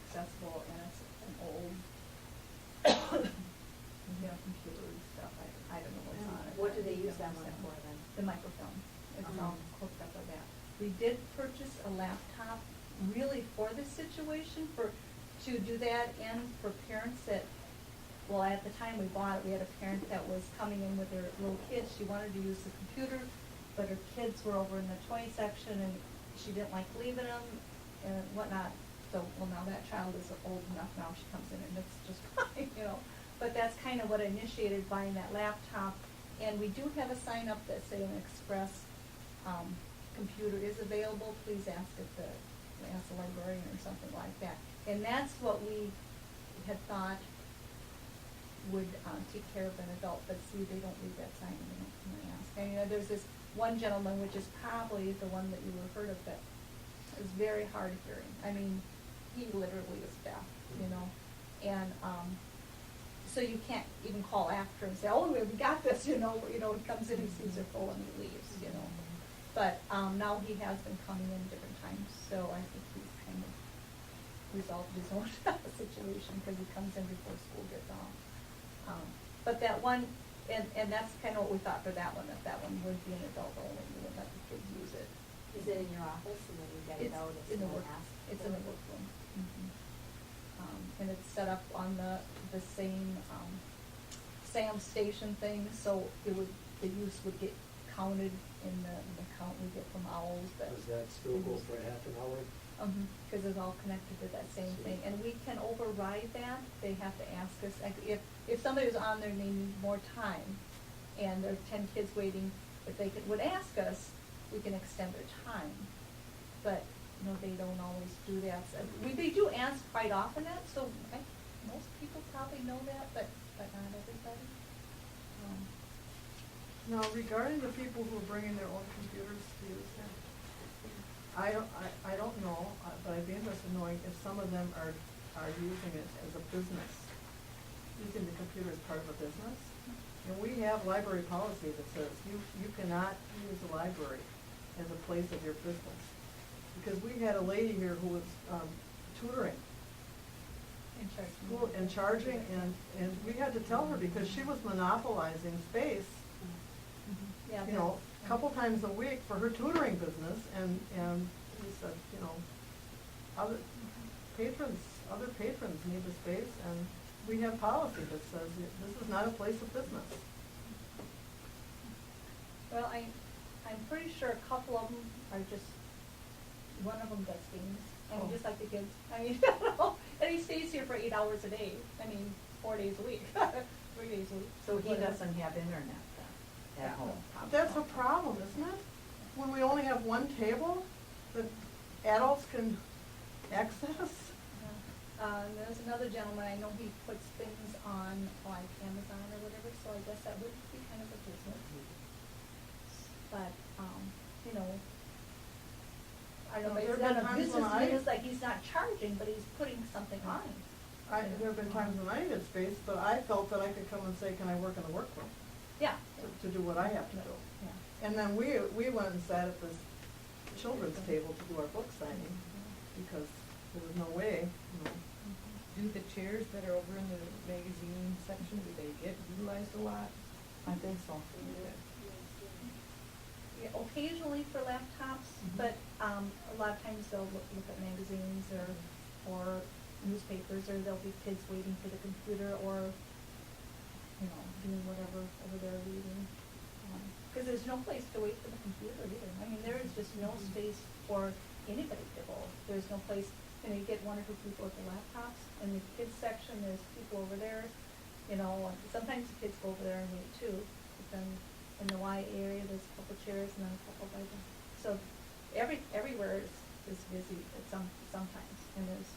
accessible, and it's an old, computer and stuff, I don't know what's on it. What do they use that one for then? The microphone, it's Uh-huh. all hooked up like that. We did purchase a laptop really for this situation, to do that, and for parents that, well, at the time we bought it, we had a parent that was coming in with their little kids, she wanted to use the computer, but her kids were over in the toy section, and she didn't like leaving them and whatnot. So, well, now that child is old enough, now she comes in and it's just fine, But that's kind of what initiated buying that laptop. And we do have a sign up that say an express, computer is available, please ask the librarian or something like that. And that's what we had thought would, take care of an adult, but see, they don't leave that sign and they ask. And, there's this one gentleman, which is probably the one that you would have heard of, that is very hard of hearing. I mean, he literally is deaf, and, so you can't even call after and say, oh, we got this, he comes in, he sees her full and he leaves, But, now he has been coming in different times, so I think he's kind of resolved his own situation, because he comes in before school gets off. But that one, and that's kind of what we thought for that one, that one would be an adult only, we would let the kids use it. Is it in your office and then you get it out if in the someone work, asks? it's in the workroom. And it's set up on the same, SAM station thing, so the use would get counted in the count we get from owls, but. does that still go for half an hour? Because it's all connected to that same thing, and we can override that, they have to ask us, if somebody was on there and they need more time, and there are 10 kids waiting, if they would ask us, we can extend their time. But, you know, they don't always do that. So they do ask quite often that, so most people probably know that, but not everybody. Now, regarding the people who are bringing their own computers to use here, I don't know, but I'd be interested in knowing if some of them are using it as a business, using the computer as part of a business. And we have library policy that says you cannot use the library as a place of your business. Because we had a lady here who was tutoring school and charging, and we had to tell her because she was monopolizing space, Yeah, you know, a couple times a week for her tutoring business, and we said, you know, other patrons need the space, and we have policy that says this is not a place of business. Well, I'm pretty sure a couple of them are just, one of them does games, I mean, just like the kids, I mean, and he stays here for 8 hours a day, I mean, 4 days a week, 3 days a week. So he Whatever. doesn't have internet then, at home? That's a problem, isn't it? When we only have one table that adults can access? There's another gentleman, I know he puts things on like Amazon or whatever, so I guess that would be kind of a business. But, you know, I don't know, There it's have not been a times business, when I- it's like he's not charging, but he's putting something on. There have been times when I needed space, but I felt that I could come and say, can I work in the workroom Yeah. to do what I have to do? Yeah. And then we went and sat at this children's table to do our book signing, because there was no way, you know. Do the chairs that are over in the magazine section, do they get utilized a lot? I think so. Yeah, occasionally for laptops, but a lot of times they'll look at magazines or newspapers, or there'll be kids waiting for the computer, or, you know, doing whatever over there reading. Because there's no place to wait for the computer either. I mean, there is just no space for anybody to go. There's no place, you know, you get 1 or 2 people with the laptops. In the kids section, there's people over there, you know, and sometimes the kids go over there and wait too. But then in the Y area, there's a couple chairs and then a couple by them. So everywhere is busy at sometimes, and there's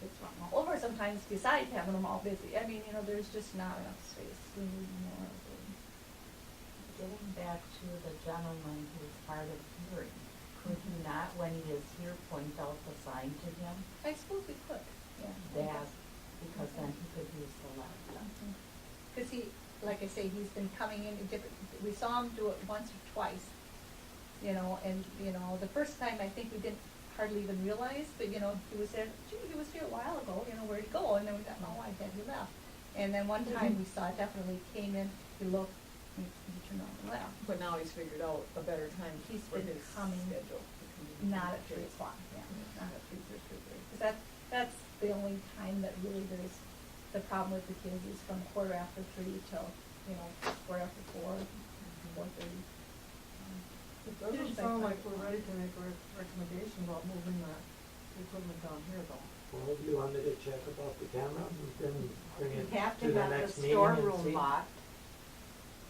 kids running all over sometimes besides having them all busy. I mean, you know, there's just not enough space. We need more of them. Getting back to the gentleman who's hard of hearing, could he not, when he is here, point out the sign to him? I suppose we could, yeah. That, because then he could use the laptop. Because he, like I say, he's been coming in different, we saw him do it once or twice, you know, and, you know, the first time I think we didn't hardly even realize, but, you know, he was there, gee, he was here a while ago, you know, where'd he go? And then we thought, oh, I bet he left. And then one time we saw, definitely came in, he looked, he turned on and left. But now he's figured out a better time He's for been his coming schedule. Not at 3 o'clock, yeah, not at 3 or 3:30. Because that's the only time that really there's the problem with the kids is from 3:15 till, you know, 4:04, 4:30. It doesn't sound like we're ready to make a recommendation about moving the equipment down here, though. Well, if you wanted to check about the camera, we can bring it We have to to the have the next meeting and storeroom see. locked,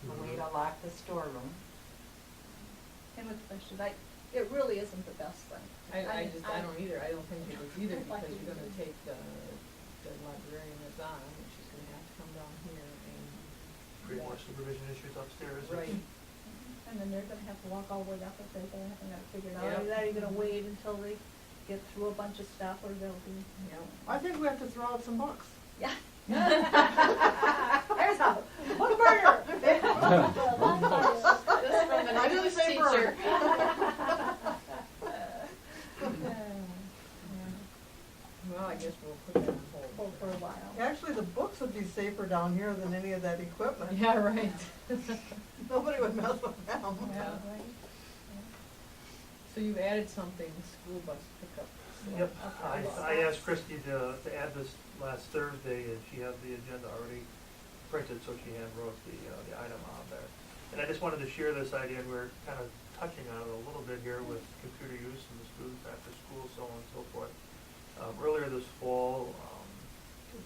a way Mhm. to lock the storeroom. And with questions, it really isn't the best thing. I don't either, I don't think it is either, Like because it you're gonna is. take the librarian that's on, and she's gonna have to come down here and. Create more supervision issues upstairs. Right. And then they're gonna have to walk all the way up if they're gonna have to figure it out. Yep. Are they gonna wait until they get through a bunch of stuff, or they'll be? Yep. I think we have to throw out some books. Yeah. There's a book burner. This from an I didn't English say teacher. Well, I guess we'll put that on hold. Hold for a while. Actually, the books would be safer down here than any of that equipment. Yeah, right. Nobody would mess with them. Yeah. Right? So you added something, school bus pickup. Yep, Okay. I asked Christie to add this last Thursday, and she had the agenda already printed, so she hand wrote the item on there. And I just wanted to share this idea, and we're kind of touching on it a little bit here with computer use in the students after school, so on and so forth. Earlier this fall,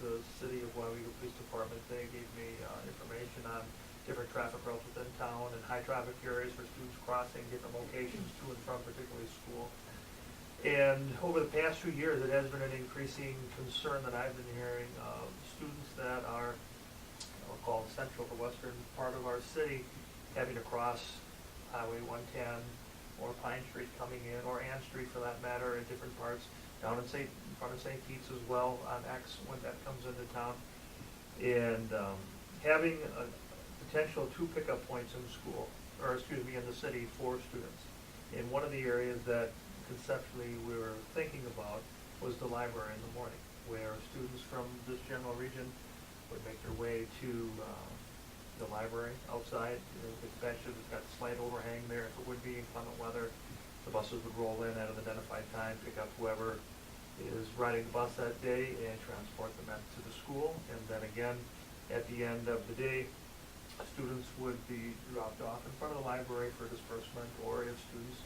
the City of Weyauwega Police Department, they gave me information on different traffic routes within town and high traffic areas for students crossing different locations to and from particularly school. And over the past few years, it has been an increasing concern that I've been hearing of students that are, I'll call it central, the western part of our city, having to cross Highway 110 or Pine Street coming in, or Ann Street for that matter, in different parts, down in front of St. Pete's as well on X when that comes into town. And having a potential 2 pickup points in school, or excuse me, in the city for students. And one of the areas that conceptually we were thinking about was the library in the morning, where students from this general region would make their way to the library outside. The benches, it's got a slight overhang there. If it would be inclement weather, the buses would roll in at an identified time, pick up whoever is riding the bus that day and transport them back to the school. And then again, at the end of the day, students would be dropped off in front of the library for disbursement, or if students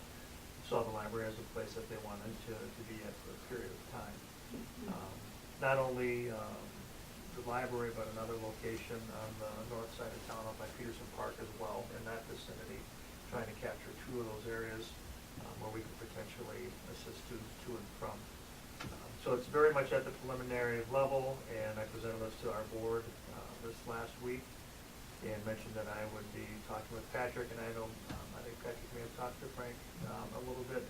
saw the library as a place that they wanted to be at for a period of time. Not only the library, but another location on the north side of town up by Peterson Park as well, in that vicinity, trying to capture 2 of those areas where we could potentially assist students to and from. So it's very much at the preliminary level, and I presented this to our board this last week and mentioned that I would be talking with Patrick, and I know, I think Patrick may have talked to Frank a little bit,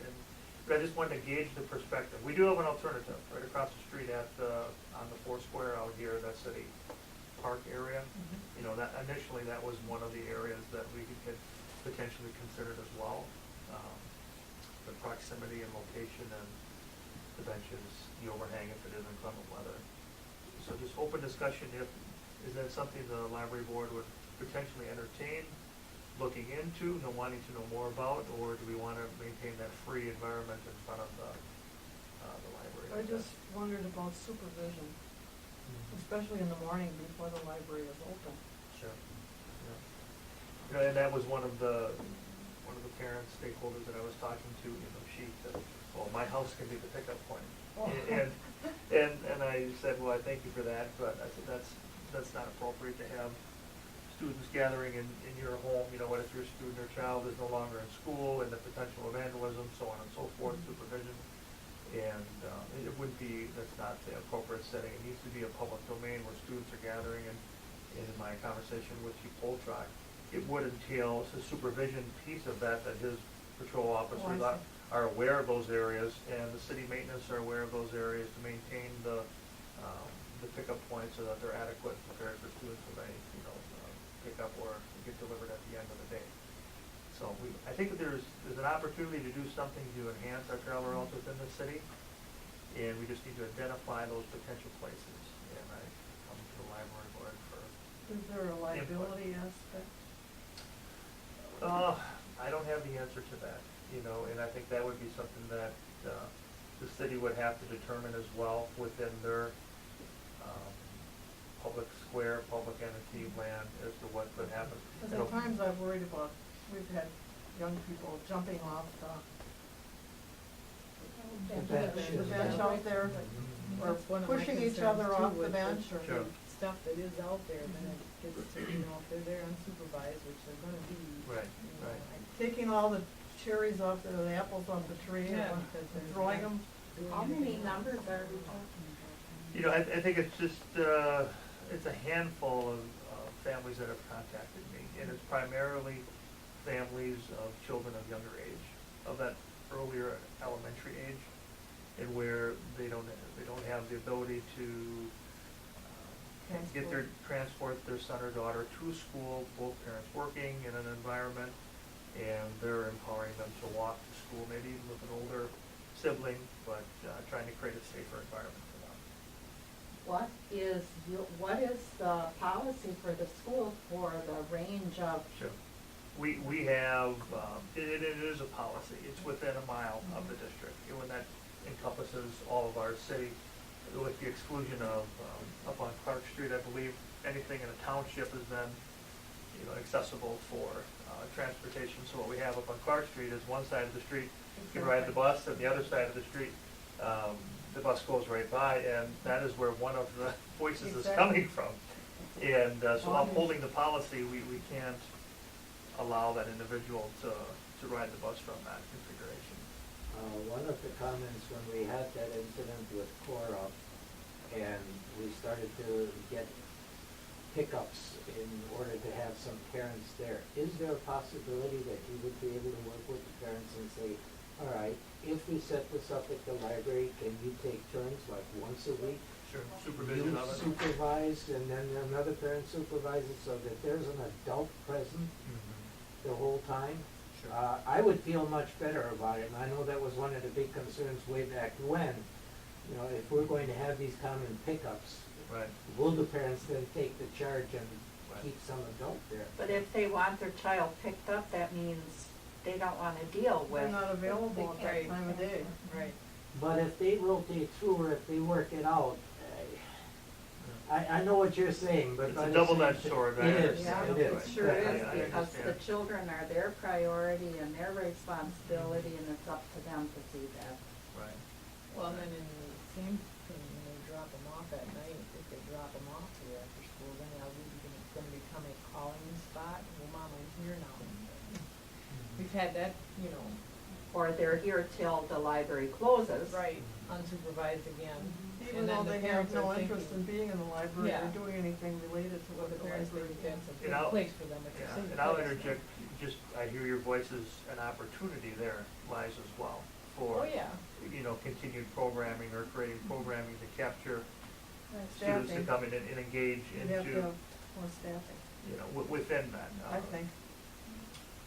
but I just wanted to gauge the perspective. We do have an alternative right across the street on the 4 Square out here, that city park area. You know, that initially that was one of the areas that we could get potentially considered as well. The proximity and location and the benches, the overhang if it is inclement weather. So just open discussion, is that something the library board would potentially entertain, looking into, wanting to know more about, or do we want to maintain that free environment in front of the library? I just wondered about supervision, especially in the morning before the library is open. Sure. Yeah. You know, and that was one of the parents, stakeholders that I was talking to. You know, she said, "Well, my house can be the pickup point," and I said, "Well, I thank you for that, but I said that's not appropriate to have students gathering in your home. You know, what if your student or child is no longer in school, and the potential of vandalism, so on and so forth, supervision." And it would be, that's not the appropriate setting. It needs to be a public domain where students are gathering. And in my conversation with Chief Poltrock, it would entail a supervision piece of that his patrol officers are aware of those areas, and the city maintenance are aware of those areas to maintain the pickup points so that they're adequate, prepared for students when they, pick up or get delivered at the end of the day. So I think that there's an opportunity to do something to enhance our travel routes within the city, and we just need to identify those potential places. And I come to the library board for Is there a liability aspect? I don't have the answer to that, and I think that would be something that the city would have to determine as well within their public square, public entity land as to what could happen. Because at times I've worried about, we've had young people jumping off the bench out there, or That's one of my pushing each concerns, other too, off the with bench, or. Sure. Stuff that is out there, then it gets to, if they're there unsupervised, which they're gonna be. Right, right. Taking all the cherries off, the apples off the tree, Yeah, and because they're throwing them. How many numbers are we talking about? I think it's just, it's a handful of families that have contacted me, and it's primarily families of children of younger age, of that earlier elementary age, and where they don't have the ability to transport their son or daughter to school, both parents working in an environment, and they're empowering them to walk to school, maybe even with an older sibling, but trying to create a safer environment for them. What is the policy for the school for the range of? Sure. We have, it is a policy. It's within a mile of the district, and that encompasses all of our city, with the exclusion of, up on Clark Street, I believe, anything in a township is then, accessible for transportation. So what we have up on Clark Street is one side of the street, you can ride the bus, and the other side of the street, the bus goes right by, and that is where one of the voices is coming from. And so upholding the policy, we can't allow that individual to ride the bus from that configuration. One of the comments when we had that incident with Cora, and we started to get pickups in order to have some parents there, is there a possibility that you would be able to work with the parents and say, all right, if we set this up at the library, can you take turns like once a week? Sure, supervision You of it. supervise, and then another parent supervises, so that there's an adult present Mhm. the whole time. Sure. I would feel much better about it, and I know that was one of the big concerns way back when. You know, if we're going to have these common pickups, Right. will the parents then take the charge and Right. keep some adult there? But if they want their child picked up, that means they don't wanna deal They're with. not available at that Right. time of day. Right. But if they rotate through, or if they work it out, I know what you're saying, but. It's by a the double-edged same- sword, I It is, understand. it It is. sure I- is, I because the understand. children are their priority and their responsibility, and it's up to them to see that. Right. Well, and then in the same thing, when they drop them off at night, if they drop them off here after school, then it's gonna become a calling spot, well, mama's here now. We've had that, you know, Or they're here till the library closes. right, unsupervised again. Even And then though the they have parents are no interest in thinking- being in the library Yeah. or doing anything related to Well, what the the parents library think is. that's a And good I'll- place for them, it's a Yeah, safe and I'll place. interject, just, I hear your voice as an opportunity there lies as well for, Oh, yeah. you know, continued programming or creating programming to capture Right, students to staffing. come in and engage You'd have to into, have more staffing, you know, within that. I think.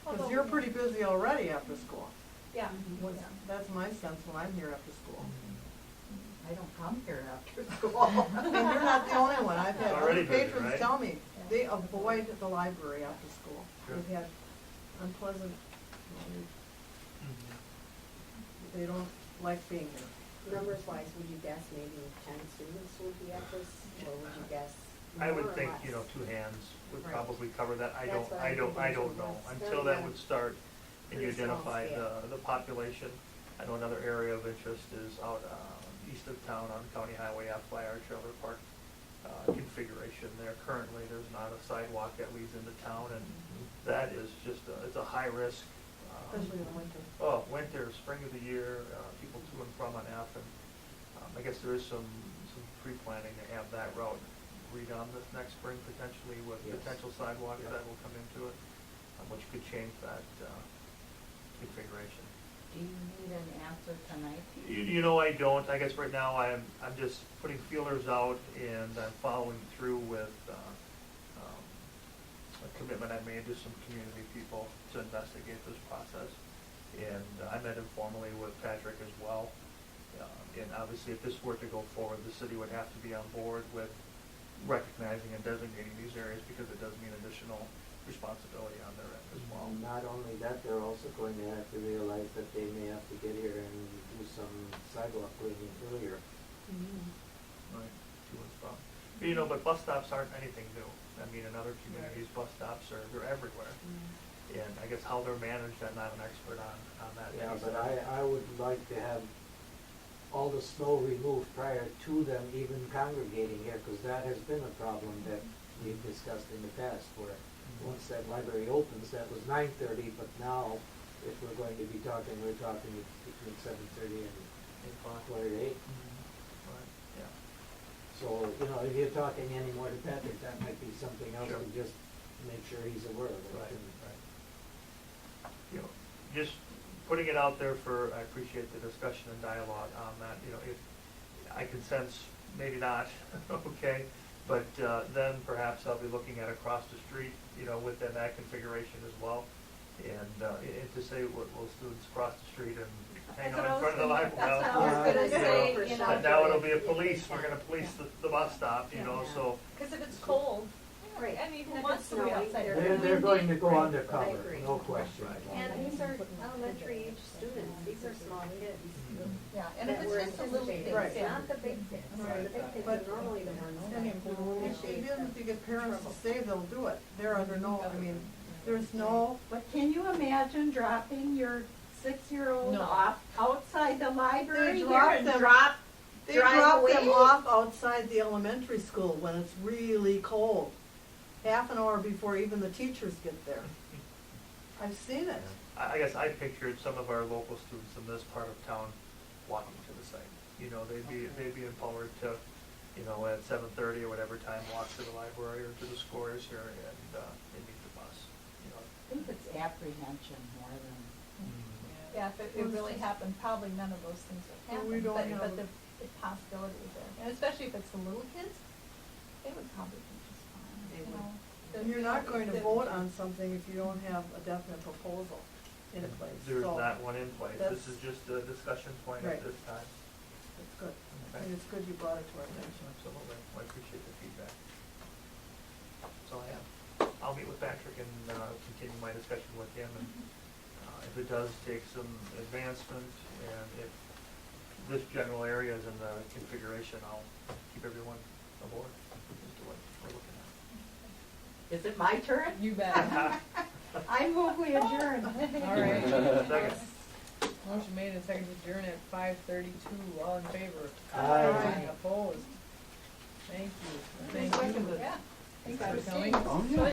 Although- Because you're pretty busy already after school. Yeah, What's- That's my sense when I'm here after school. I don't come here after school. And you're not the only one. I've had Already other busy, patrons right? tell me, they avoid the library after school. Sure. We've had unpleasant, Mhm. they don't like being here. Numbers wise, would you guess maybe 10 students would be at this, or would you guess I more would or think, less? you know, two hands would Right. probably cover that. I That's what I'm don't thinking, know. too. It's Until very, that would start and you pretty small identify scale. the population. I know another area of interest is out east of town on County Highway F by our trailer park configuration there. Currently, there's not a sidewalk that leads into town, and that is just, it's a high risk. Especially in the winter. Oh, winter, spring of the year, people to and from on F, and I guess there is some pre-planning to have that route redone this next spring potentially with Yes. potential sidewalks that will come into it, which could change that configuration. Do you need an answer tonight? You know, I don't. I guess right now I'm just putting feelers out and I'm following through with a commitment I made to some community people to investigate this process. And I met informally with Patrick as well. And obviously, if this were to go forward, the city would have to be on board with recognizing and designating these areas because it does mean additional responsibility on their end as well. Not only that, they're also going to have to realize that they may have to get here and do some sidewalk cleaning earlier. Right, to and from. But, you know, but bus stops aren't anything new. I mean, in other communities, bus stops they're everywhere. And I guess how they're managed, I'm not an expert on that. Yeah, piece but of it. I would like to have all the snow removed prior to them even congregating here, because that has been a problem that we've discussed in the past, where once that library opens, that was 9:30, but now, if we're going to be talking, we're talking between 7:30 and 8:15. Right, yeah. So, you know, if you're talking any more to Patrick, that might be something else Sure. to just make sure he's aware of it. Right, And right. You know, just putting it out there for, I appreciate the discussion and dialogue on that, you know, if, I can sense, maybe not, okay, but then perhaps I'll be looking at across the street, you know, within that configuration as well. And to say, will students cross the street and hang That's out in what front of the I was library? gonna- that's what I was gonna say, You know, you know. but now it'll be a police, we're gonna police the bus stop, you know, Yeah. so. because if it's cold, Right. I mean, And who if wants it's to be snowing, outside? They're going to go Right. undercover, I agree. no question. Right. And these are elementary age students, these are small kids. Yeah, and if that it's we're just a little anticipating. thing, Right. It's yeah. not the big kids, Right. the big kids But- are normally the ones that Even if you get parents to stay, they'll do it. They're under no, I mean, there's no, But can you imagine dropping your 6-year-old No. off outside the library They here drop and them. drop They drive drop them away? off outside the elementary school when it's really cold, half an hour before even the teachers get there. I've seen it. I guess I pictured some of our local students in this part of town walking to the site. You know, they'd be empowered to, you know, at 7:30 or whatever time, walk to the library or to the Scores here and meet the bus, you know. I think it's apprehension more than, Yeah, if it really happened, probably none of those things would Well, we happen, don't have but a- the possibility is there. And especially if it's the little kids, they would probably be just fine, They you would. know. And you're not going to vote on something if you don't have a definite proposal in place. There's So not one in place. This that's- is just a discussion point at Right. this time. It's good. Okay. And it's good you brought it to our attention. Absolutely. I appreciate the feedback. That's all I have. I'll meet with Patrick and continue my discussion with him, and if it does take some advancement, and if this general area is in the configuration, I'll keep everyone aboard as to what we're looking is it my turn? You bet. at. I move we adjourn. All right. Second. Motion made and seconded to adjourn at 5:32. All in favor? Aye. Opposed? Thank you. Thank you. Seconded. Yeah. Thanks for Thanks for coming. seeing us. Oh, yeah.